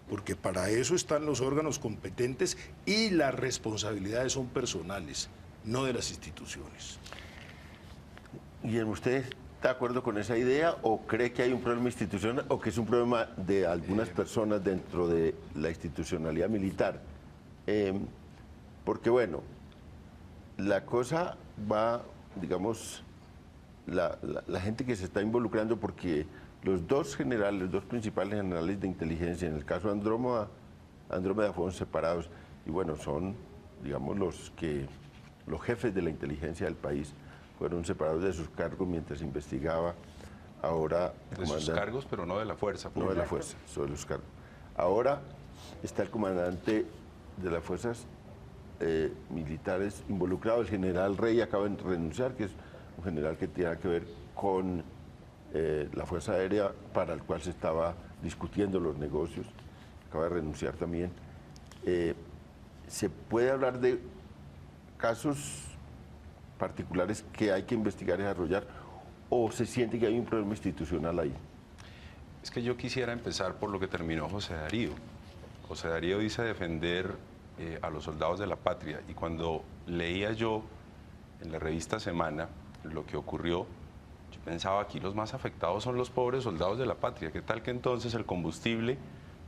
porque para eso están los órganos competentes y las responsabilidades son personales, no de las instituciones.
¿Y usted está de acuerdo con esa idea o cree que hay un problema institucional o que es un problema de algunas personas dentro de la institucionalidad militar? Porque bueno, la cosa va, digamos, la gente que se está involucrando, porque los dos principales generales de inteligencia, en el caso de Andrómeda fueron separados y bueno, son, digamos, los jefes de la inteligencia del país fueron separados de sus cargos mientras investigaba. Ahora
de sus cargos, pero no de la fuerza.
No de la fuerza, sobre los cargos. Ahora está el comandante de las fuerzas militares involucrado, el general Rey acaba de renunciar, que es un general que tiene que ver con la Fuerza Aérea, para el cual se estaba discutiendo los negocios, acaba de renunciar también. ¿Se puede hablar de casos particulares que hay que investigar y desarrollar, o se siente que hay un problema institucional ahí?
Es que yo quisiera empezar por lo que terminó José Darío. José Darío dice defender a los soldados de la patria, y cuando leía yo en la revista Semana lo que ocurrió, yo pensaba, aquí los más afectados son los pobres soldados de la patria. ¿Qué tal que entonces el combustible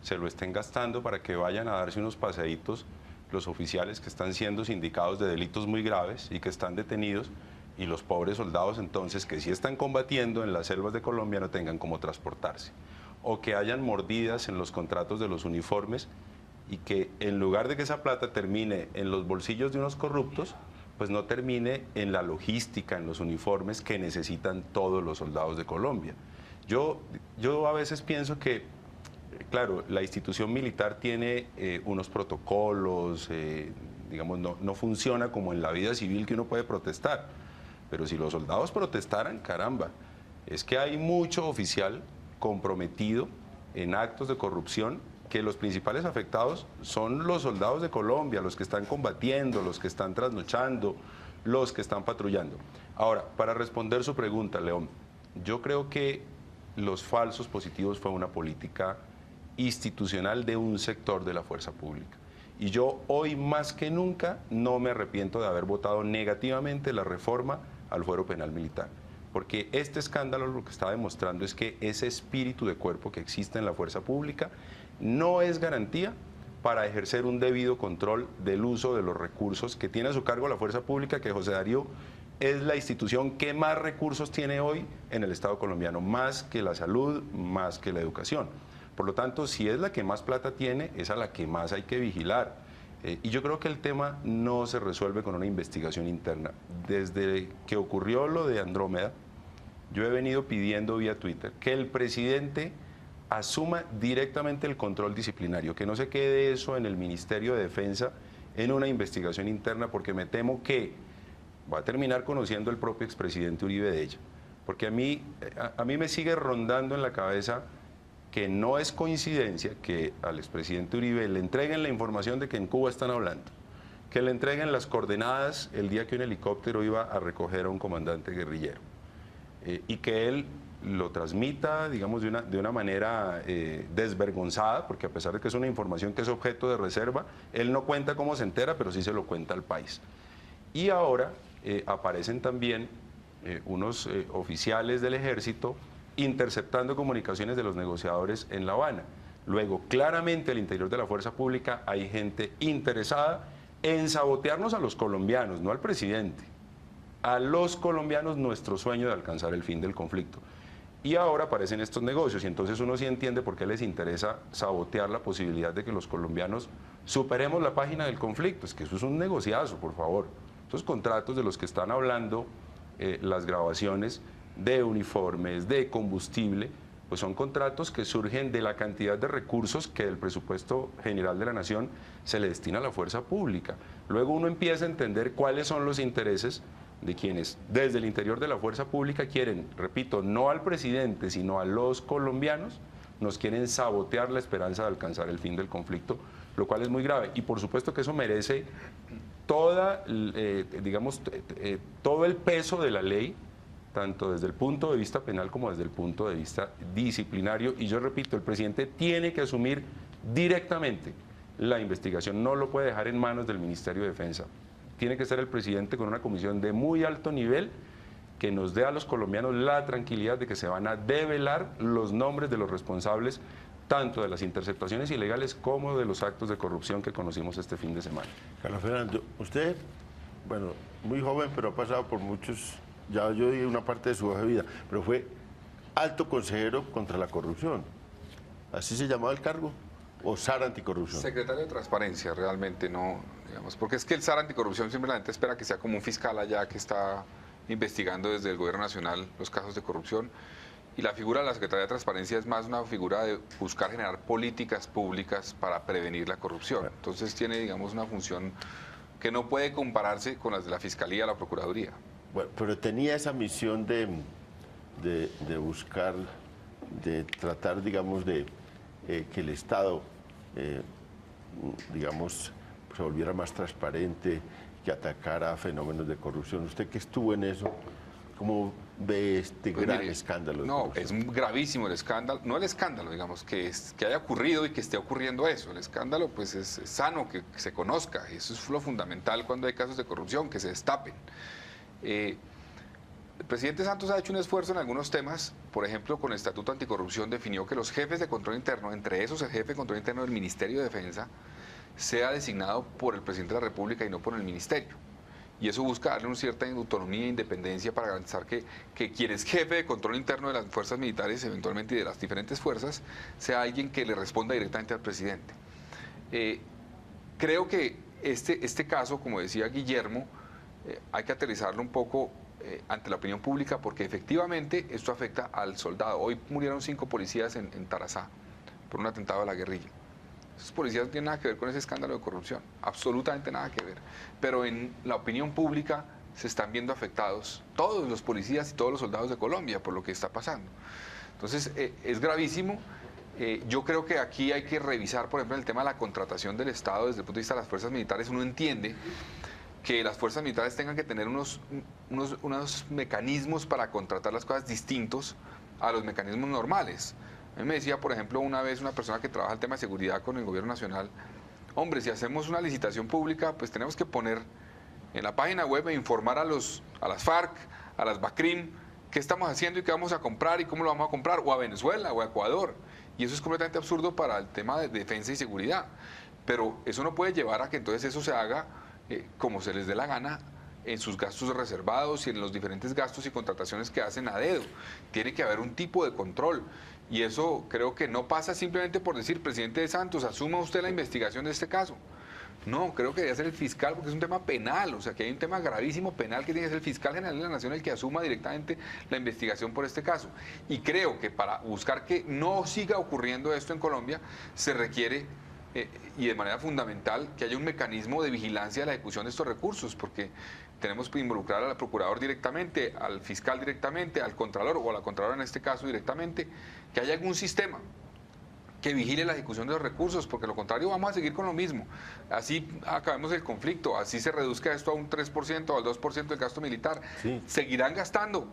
se lo estén gastando para que vayan a darse unos paseítos los oficiales que están siendo sindicados de delitos muy graves y que están detenidos, y los pobres soldados entonces que sí están combatiendo en las selvas de Colombia no tengan cómo transportarse? O que hayan mordidas en los contratos de los uniformes y que en lugar de que esa plata termine en los bolsillos de unos corruptos, pues no termine en la logística, en los uniformes que necesitan todos los soldados de Colombia. Yo a veces pienso que, claro, la institución militar tiene unos protocolos, digamos, no funciona como en la vida civil, que uno puede protestar, pero si los soldados protestaran, caramba, es que hay mucho oficial comprometido en actos de corrupción, que los principales afectados son los soldados de Colombia, los que están combatiendo, los que están trasnochando, los que están patrullando. Ahora, para responder su pregunta, León, yo creo que los falsos positivos fue una política institucional de un sector de la fuerza pública. Y yo hoy más que nunca no me arrepiento de haber votado negativamente la reforma al fuero penal militar, porque este escándalo lo que está demostrando es que ese espíritu de cuerpo que existe en la fuerza pública no es garantía para ejercer un debido control del uso de los recursos que tiene a su cargo la fuerza pública, que José Darío es la institución que más recursos tiene hoy en el Estado colombiano, más que la salud, más que la educación. Por lo tanto, si es la que más plata tiene, es a la que más hay que vigilar. Y yo creo que el tema no se resuelve con una investigación interna. Desde que ocurrió lo de Andrómeda, yo he venido pidiendo vía Twitter que el presidente asuma directamente el control disciplinario, que no se quede eso en el Ministerio de Defensa en una investigación interna, porque me temo que va a terminar conociendo el propio expresidente Uribe de ella. Porque a mí me sigue rondando en la cabeza que no es coincidencia que al expresidente Uribe le entreguen la información de que en Cuba están hablando, que le entreguen las coordenadas el día que un helicóptero iba a recoger a un comandante guerrillero, y que él lo transmita, digamos, de una manera desvergonzada, porque a pesar de que es una información que es objeto de reserva, él no cuenta cómo se entera, pero sí se lo cuenta al país. Y ahora aparecen también unos oficiales del ejército interceptando comunicaciones de los negociadores en La Habana. Luego, claramente al interior de la fuerza pública hay gente interesada en sabotearnos a los colombianos, no al presidente, a los colombianos nuestro sueño de alcanzar el fin del conflicto. Y ahora aparecen estos negocios y entonces uno sí entiende por qué les interesa sabotear la posibilidad de que los colombianos superemos la página del conflicto. Es que eso es un negociazo, por favor. Esos contratos de los que están hablando las grabaciones de uniformes, de combustible, pues son contratos que surgen de la cantidad de recursos que del presupuesto general de la nación se le destina a la fuerza pública. Luego uno empieza a entender cuáles son los intereses de quienes desde el interior de la fuerza pública quieren, repito, no al presidente, sino a los colombianos, nos quieren sabotear la esperanza de alcanzar el fin del conflicto, lo cual es muy grave. Y por supuesto que eso merece toda, todo el peso de la ley, tanto desde el punto de vista penal como desde el punto de vista disciplinario. Y yo repito, el presidente tiene que asumir directamente la investigación, no lo puede dejar en manos del Ministerio de Defensa. Tiene que ser el presidente con una comisión de muy alto nivel que nos dé a los colombianos la tranquilidad de que se van a develar los nombres de los responsables tanto de las interceptaciones ilegales como de los actos de corrupción que conocimos este fin de semana.
Carlos Fernando, usted, bueno, muy joven, pero ha pasado por muchos, ya yo di una parte de su hoja de vida, pero fue alto consejero contra la corrupción. ¿Así se llamaba el cargo? ¿O SAR anticorrupción?
Secretario de Transparencia, realmente no, digamos, porque es que el SAR anticorrupción simplemente espera que sea como un fiscal allá que está investigando desde el gobierno nacional los casos de corrupción, y la figura de la Secretaría de Transparencia es más una figura de buscar generar políticas públicas para prevenir la corrupción. Entonces tiene, digamos, una función que no puede compararse con las de la Fiscalía o la Procuraduría.
Bueno, pero tenía esa misión de buscar, de tratar, digamos, de que el Estado, digamos, se volviera más transparente, que atacara fenómenos de corrupción. Usted que estuvo en eso, ¿cómo ve este gran escándalo?
No, es gravísimo el escándalo, no el escándalo, digamos, que haya ocurrido y que esté ocurriendo eso. El escándalo, pues, es sano que se conozca, eso es lo fundamental cuando hay casos de corrupción, que se destapen. El presidente Santos ha hecho un esfuerzo en algunos temas, por ejemplo, con el Estatuto Anticorrupción definió que los jefes de control interno, entre esos el jefe de control interno del Ministerio de Defensa, sea designado por el presidente de la República y no por el Ministerio. Y eso busca darle una cierta autonomía e independencia para garantizar que quien es jefe de control interno de las fuerzas militares, eventualmente y de las diferentes fuerzas, sea alguien que le responda directamente al presidente. Creo que este caso, como decía Guillermo, hay que aterrizarlo un poco ante la opinión pública, porque efectivamente esto afecta al soldado. Hoy murieron 5 policías en Tarazá por un atentado a la guerrilla. Esos policías no tienen nada que ver con ese escándalo de corrupción, absolutamente nada que ver. Pero en la opinión pública se están viendo afectados todos los policías y todos los soldados de Colombia por lo que está pasando. Entonces, es gravísimo. Yo creo que aquí hay que revisar, por ejemplo, el tema de la contratación del Estado desde el punto de vista de las fuerzas militares. Uno entiende que las fuerzas militares tengan que tener unos mecanismos para contratar las cosas distintos a los mecanismos normales. A mí me decía, por ejemplo, una vez una persona que trabaja el tema de seguridad con el gobierno nacional, hombre, si hacemos una licitación pública, pues tenemos que poner en la página web e informar a las FARC, a las BACRIM, qué estamos haciendo y qué vamos a comprar y cómo lo vamos a comprar, o a Venezuela o a Ecuador. Y eso es completamente absurdo para el tema de defensa y seguridad. Pero eso no puede llevar a que entonces eso se haga como se les dé la gana en sus gastos reservados y en los diferentes gastos y contrataciones que hacen a dedo. Tiene que haber un tipo de control. Y eso creo que no pasa simplemente por decir, presidente de Santos, asuma usted la investigación de este caso. No, creo que debe ser el fiscal, porque es un tema penal, o sea que hay un tema gravísimo penal que tiene que ser el fiscal general de la Nación el que asuma directamente la investigación por este caso. Y creo que para buscar que no siga ocurriendo esto en Colombia, se requiere, y de manera fundamental, que haya un mecanismo de vigilancia de la ejecución de estos recursos, porque tenemos que involucrar al procurador directamente, al fiscal directamente, al contralor o a la contralora en este caso directamente, que haya algún sistema que vigile la ejecución de los recursos, porque lo contrario vamos a seguir con lo mismo. Así acabemos el conflicto, así se reduzca esto a un 3% o al 2% del gasto militar. Sí. Seguirán gastando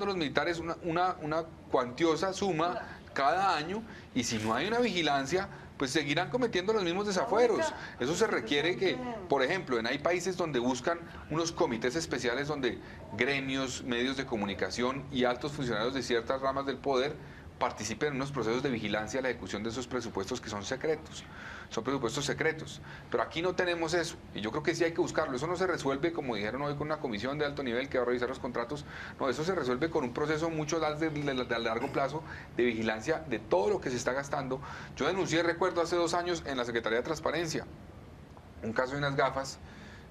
los militares una cuantiosa suma cada año, y si no hay una vigilancia, pues seguirán cometiendo los mismos desafueros. Eso se requiere que, por ejemplo, hay países donde buscan unos comités especiales donde gremios, medios de comunicación y altos funcionarios de ciertas ramas del poder participen en unos procesos de vigilancia a la ejecución de esos presupuestos que son secretos. Son presupuestos secretos. Pero aquí no tenemos eso, y yo creo que sí hay que buscarlo. Eso no se resuelve, como dijeron hoy, con una comisión de alto nivel que va a revisar los contratos. No, eso se resuelve con un proceso mucho de largo plazo de vigilancia de todo lo que se está gastando. Yo denuncié, recuerdo, hace 2 años en la Secretaría de Transparencia, un caso de unas gafas,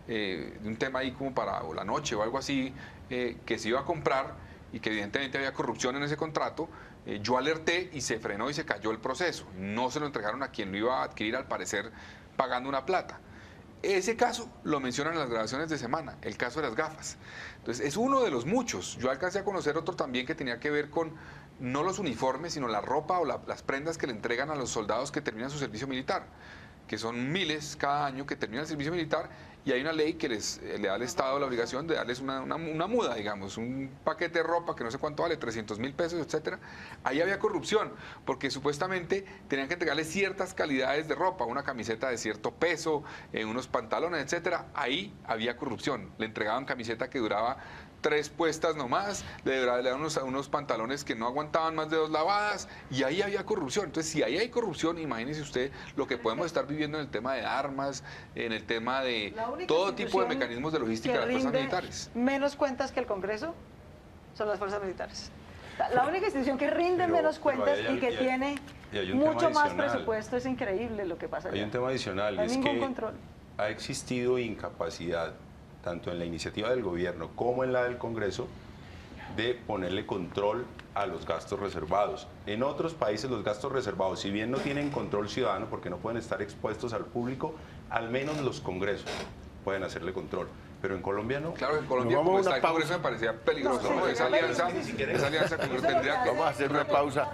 de un tema ahí como para la noche o algo así, que se iba a comprar y que evidentemente había corrupción en ese contrato. Yo alerté y se frenó y se cayó el proceso. No se lo entregaron a quien lo iba a adquirir, al parecer pagando una plata. Ese caso lo mencionan en las grabaciones de semana, el caso de las gafas. Entonces es uno de los muchos. Yo alcancé a conocer otro también que tenía que ver con no los uniformes, sino la ropa o las prendas que le entregan a los soldados que terminan su servicio militar, que son miles cada año que terminan el servicio militar, y hay una ley que le da al Estado la obligación de darles una muda, digamos, un paquete de ropa que no sé cuánto vale, 300.000 pesos, etcétera. Ahí había corrupción, porque supuestamente tenían que entregarles ciertas calidades de ropa, una camiseta de cierto peso, unos pantalones, etcétera. Ahí había corrupción. Le entregaban camiseta que duraba 3 puestas nomás, le daban unos pantalones que no aguantaban más de 2 lavadas, y ahí había corrupción. Entonces, si ahí hay corrupción, imagínese usted lo que podemos estar viviendo en el tema de armas, en el tema de todo tipo de mecanismos de logística de las fuerzas militares.
Menos cuentas que el Congreso son las fuerzas militares. La única institución que rinde menos cuentas y que tiene mucho más presupuesto. Es increíble lo que pasa.
Hay un tema adicional,
no hay ningún control.
Ha existido incapacidad, tanto en la iniciativa del gobierno como en la del Congreso, de ponerle control a los gastos reservados. En otros países los gastos reservados, si bien no tienen control ciudadano porque no pueden estar expuestos al público, al menos los congresos pueden hacerle control. Pero en Colombia no.
Claro, en Colombia como está el Congreso me parecía peligroso, ¿no? Esa alianza que uno tendría que...
Vamos a hacer una pausa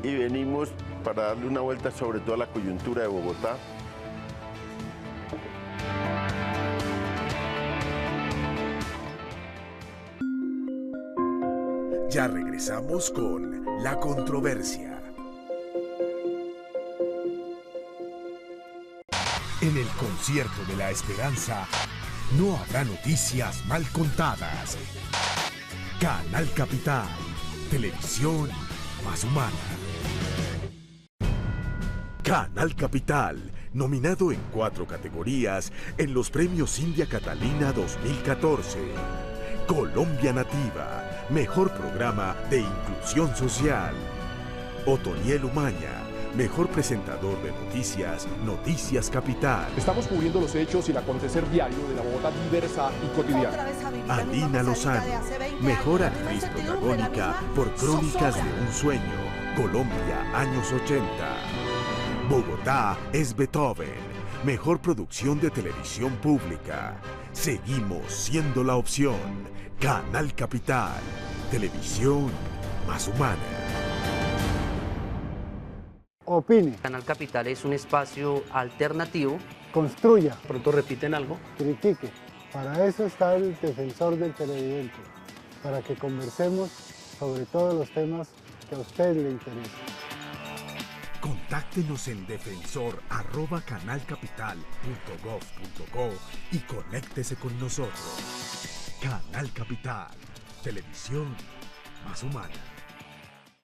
y venimos para darle una vuelta sobre toda la coyuntura de Bogotá.
Ya regresamos con La Controversia. En el concierto de la esperanza no habrá noticias mal contadas. Canal Capital, televisión más humana. Canal Capital, nominado en 4 categorías en los premios India Catalina 2014. Colombia Nativa, mejor programa de inclusión social. Otoniel Umaña, mejor presentador de noticias, Noticias Capital.
Estamos cubriendo los hechos y el acontecer diario de la Bogotá diversa y cotidiana.
Alina Lozano, mejor actriz protagónica por Crónicas de un Sueño, Colombia, años 80. Bogotá es Beethoven, mejor producción de televisión pública. Seguimos siendo la opción. Canal Capital, televisión más humana.
Opine.
Canal Capital es un espacio alternativo.
Construya.
Pronto repiten algo.
Critique. Para eso está el defensor del televidente, para que conversemos sobre todos los temas que a usted le interesen.
Contáctenos en defensor@canalcapital.gov.co y conéctese con nosotros. Canal Capital, televisión más humana.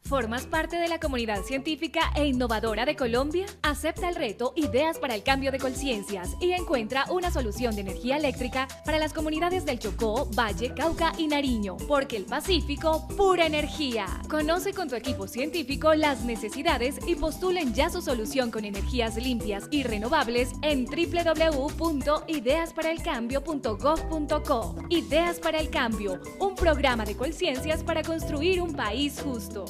¿Formas parte de la comunidad científica e innovadora de Colombia? Acepta el reto Ideas para el Cambio de Conciencias y encuentra una solución de energía eléctrica para las comunidades del Chocó, Valle, Cauca y Nariño, porque el Pacífico, pura energía. Conoce con tu equipo científico las necesidades y postulen ya su solución con energías limpias y renovables en www.ideasparalcambio.gov.co. Ideas para el Cambio, un programa de conciencias para construir un país justo.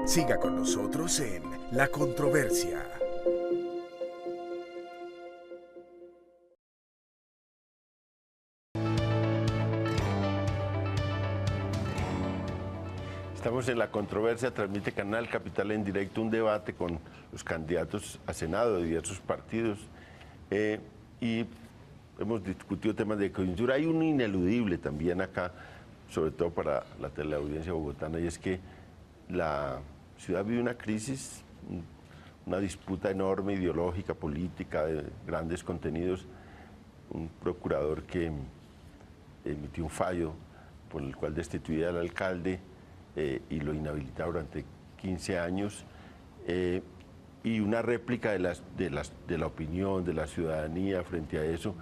Siga con nosotros en La Controversia.
Estamos en La Controversia, transmite Canal Capital en directo un debate con los candidatos a Senado de diversos partidos y hemos discutido temas de coyuntura. Hay un ineludible también acá, sobre todo para la teleaudiencia bogotana, y es que la ciudad vive una crisis, una disputa enorme, ideológica, política, de grandes contenidos. Un procurador que emitió un fallo por el cual destituía al alcalde y lo inhabilitaba durante 15 años, y una réplica de la opinión, de la ciudadanía frente a eso,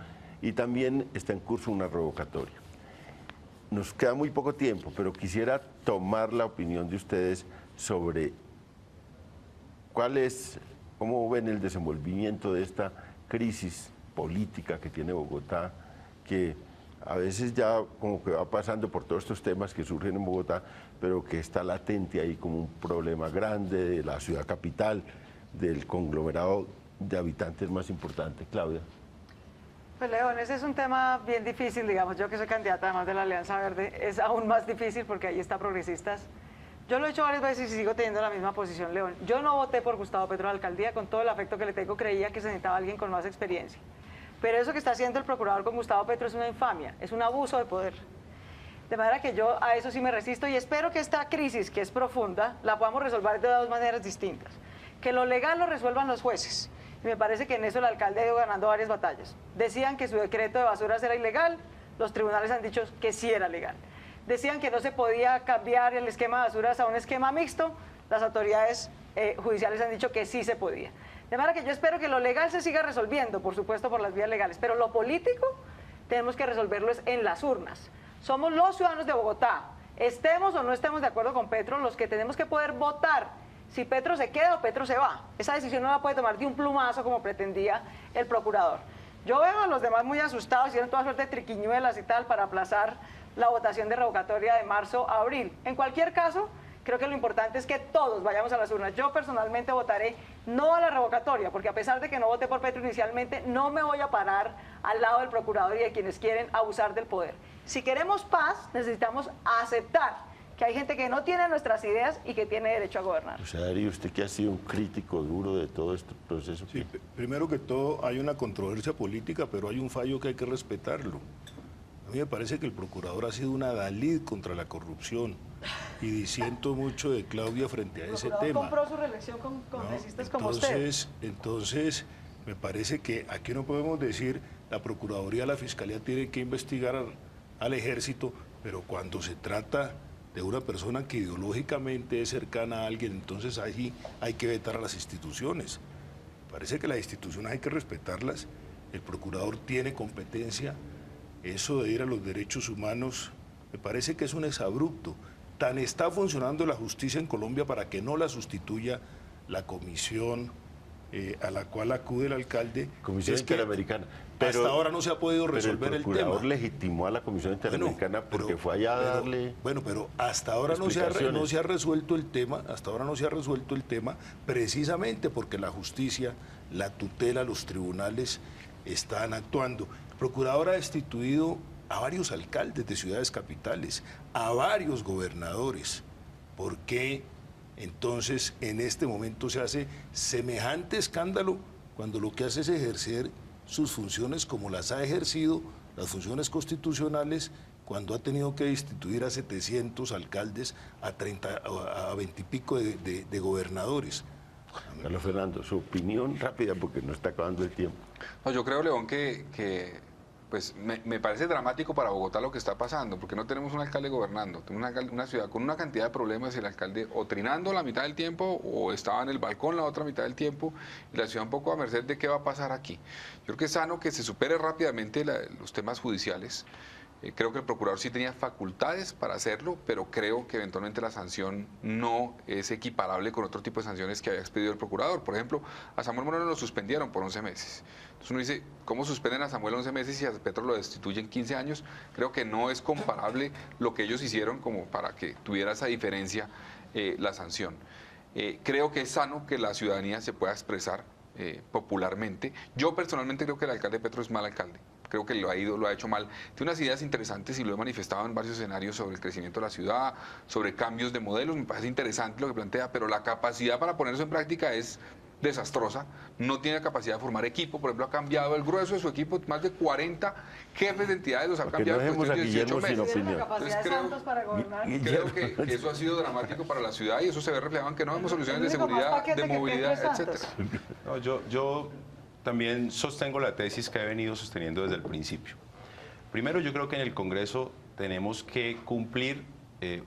y también está en curso una revocatoria. Nos queda muy poco tiempo, pero quisiera tomar la opinión de ustedes sobre cómo ven el desenvolvimiento de esta crisis política que tiene Bogotá, que a veces ya como que va pasando por todos estos temas que surgen en Bogotá, pero que está latente ahí como un problema grande de la ciudad capital, del conglomerado de habitantes más importante. Claudia.
Pues León, ese es un tema bien difícil, digamos, yo que soy candidata además de la Alianza Verde, es aún más difícil porque ahí está Progresistas. Yo lo he hecho varias veces y sigo teniendo la misma posición, León. Yo no voté por Gustavo Petro a la alcaldía, con todo el afecto que le tengo, creía que se necesitaba alguien con más experiencia. Pero eso que está haciendo el procurador con Gustavo Petro es una infamia, es un abuso de poder. De manera que yo a eso sí me resisto y espero que esta crisis, que es profunda, la podamos resolver de dos maneras distintas. Que lo legal lo resuelvan los jueces. Y me parece que en eso el alcalde ha ido ganando varias batallas. Decían que su decreto de basuras era ilegal, los tribunales han dicho que sí era legal. Decían que no se podía cambiar el esquema de basuras a un esquema mixto, las autoridades judiciales han dicho que sí se podía. De manera que yo espero que lo legal se siga resolviendo, por supuesto por las vías legales, pero lo político tenemos que resolverlo en las urnas. Somos los ciudadanos de Bogotá, estemos o no estemos de acuerdo con Petro, los que tenemos que poder votar si Petro se queda o Petro se va. Esa decisión no la puede tomar de un plumazo como pretendía el procurador. Yo veo a los demás muy asustados, hicieron toda suerte de triquiñuelas y tal para aplazar la votación de revocatoria de marzo a abril. En cualquier caso, creo que lo importante es que todos vayamos a las urnas. Yo personalmente votaré no a la revocatoria, porque a pesar de que no voté por Petro inicialmente, no me voy a parar al lado del procurador y de quienes quieren abusar del poder. Si queremos paz, necesitamos aceptar que hay gente que no tiene nuestras ideas y que tiene derecho a gobernar.
O sea, Darío, usted que ha sido un crítico duro de todo este proceso.
Sí, primero que todo hay una controversia política, pero hay un fallo que hay que respetarlo. A mí me parece que el procurador ha sido un adalid contra la corrupción y disiento mucho de Claudia frente a ese tema.
El procurador compró su reelección con congresistas como usted.
Entonces, me parece que aquí no podemos decir la Procuraduría, la Fiscalía tiene que investigar al Ejército, pero cuando se trata de una persona que ideológicamente es cercana a alguien, entonces ahí hay que vetar a las instituciones. Parece que las instituciones hay que respetarlas, el procurador tiene competencia, eso de ir a los derechos humanos me parece que es un exabrupto. Tan está funcionando la justicia en Colombia para que no la sustituya la comisión a la cual acude el alcalde.
Comisión Interamericana.
Pero hasta ahora no se ha podido resolver el tema.
El procurador legitimó a la Comisión Interamericana porque fue allá a darle.
Bueno, pero hasta ahora no se ha resuelto el tema, precisamente porque la justicia, la tutela, los tribunales están actuando. El procurador ha destituido a varios alcaldes de ciudades capitales, a varios gobernadores. ¿Por qué entonces en este momento se hace semejante escándalo cuando lo que hace es ejercer sus funciones como las ha ejercido, las funciones constitucionales, cuando ha tenido que destituir a 700 alcaldes, a 20 y pico de gobernadores?
Carlos Fernando, su opinión rápida porque nos está acabando el tiempo.
No, yo creo, León, pues me parece dramático para Bogotá lo que está pasando, porque no tenemos un alcalde gobernando, tenemos una ciudad con una cantidad de problemas y el alcalde o trinando la mitad del tiempo o estaba en el balcón la otra mitad del tiempo y la ciudad un poco a merced de qué va a pasar aquí. Yo creo que es sano que se supere rápidamente los temas judiciales. Creo que el procurador sí tenía facultades para hacerlo, pero creo que eventualmente la sanción no es equiparable con otro tipo de sanciones que había expedido el procurador. Por ejemplo, a Samuel Moreno lo suspendieron por 11 meses. Entonces uno dice, ¿cómo suspenden a Samuel 11 meses y a Petro lo destituyen 15 años? Creo que no es comparable lo que ellos hicieron como para que tuviera esa diferencia la sanción. Creo que es sano que la ciudadanía se pueda expresar popularmente. Yo personalmente creo que el alcalde Petro es mal alcalde. Creo que lo ha hecho mal. Tiene unas ideas interesantes y lo he manifestado en varios escenarios sobre el crecimiento de la ciudad, sobre cambios de modelos. Me parece interesante lo que plantea, pero la capacidad para poner eso en práctica es desastrosa. No tiene capacidad de formar equipo. Por ejemplo, ha cambiado el grueso de su equipo, más de 40 jefes de entidades los ha cambiado en cuestión de 18 meses. Entonces creo que eso ha sido dramático para la ciudad y eso se ve reflejado en que no vemos soluciones de seguridad, de movilidad, etcétera.
No, yo también sostengo la tesis que he venido sosteniendo desde el principio. Primero, yo creo que en el Congreso tenemos que cumplir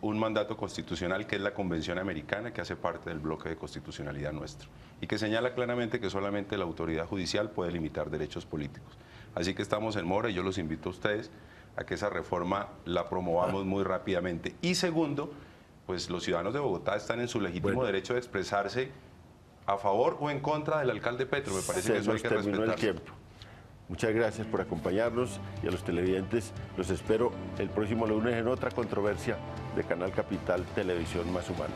un mandato constitucional que es la Convención Americana, que hace parte del bloque de constitucionalidad nuestro y que señala claramente que solamente la autoridad judicial puede limitar derechos políticos. Así que estamos en mora y yo los invito a ustedes a que esa reforma la promovamos muy rápidamente. Y segundo, pues los ciudadanos de Bogotá están en su legítimo derecho de expresarse a favor o en contra del alcalde Petro. Me parece que eso hay que respetar.
Muchas gracias por acompañarnos y a los televidentes los espero el próximo lunes en otra controversia de Canal Capital Televisión Más Humana.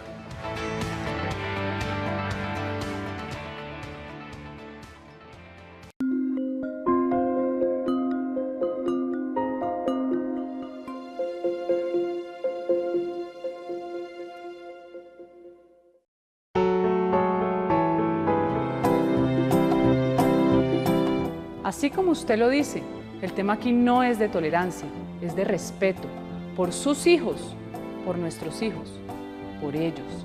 Así como usted lo dice, el tema aquí no es de tolerancia, es de respeto por sus hijos, por nuestros hijos, por ellos.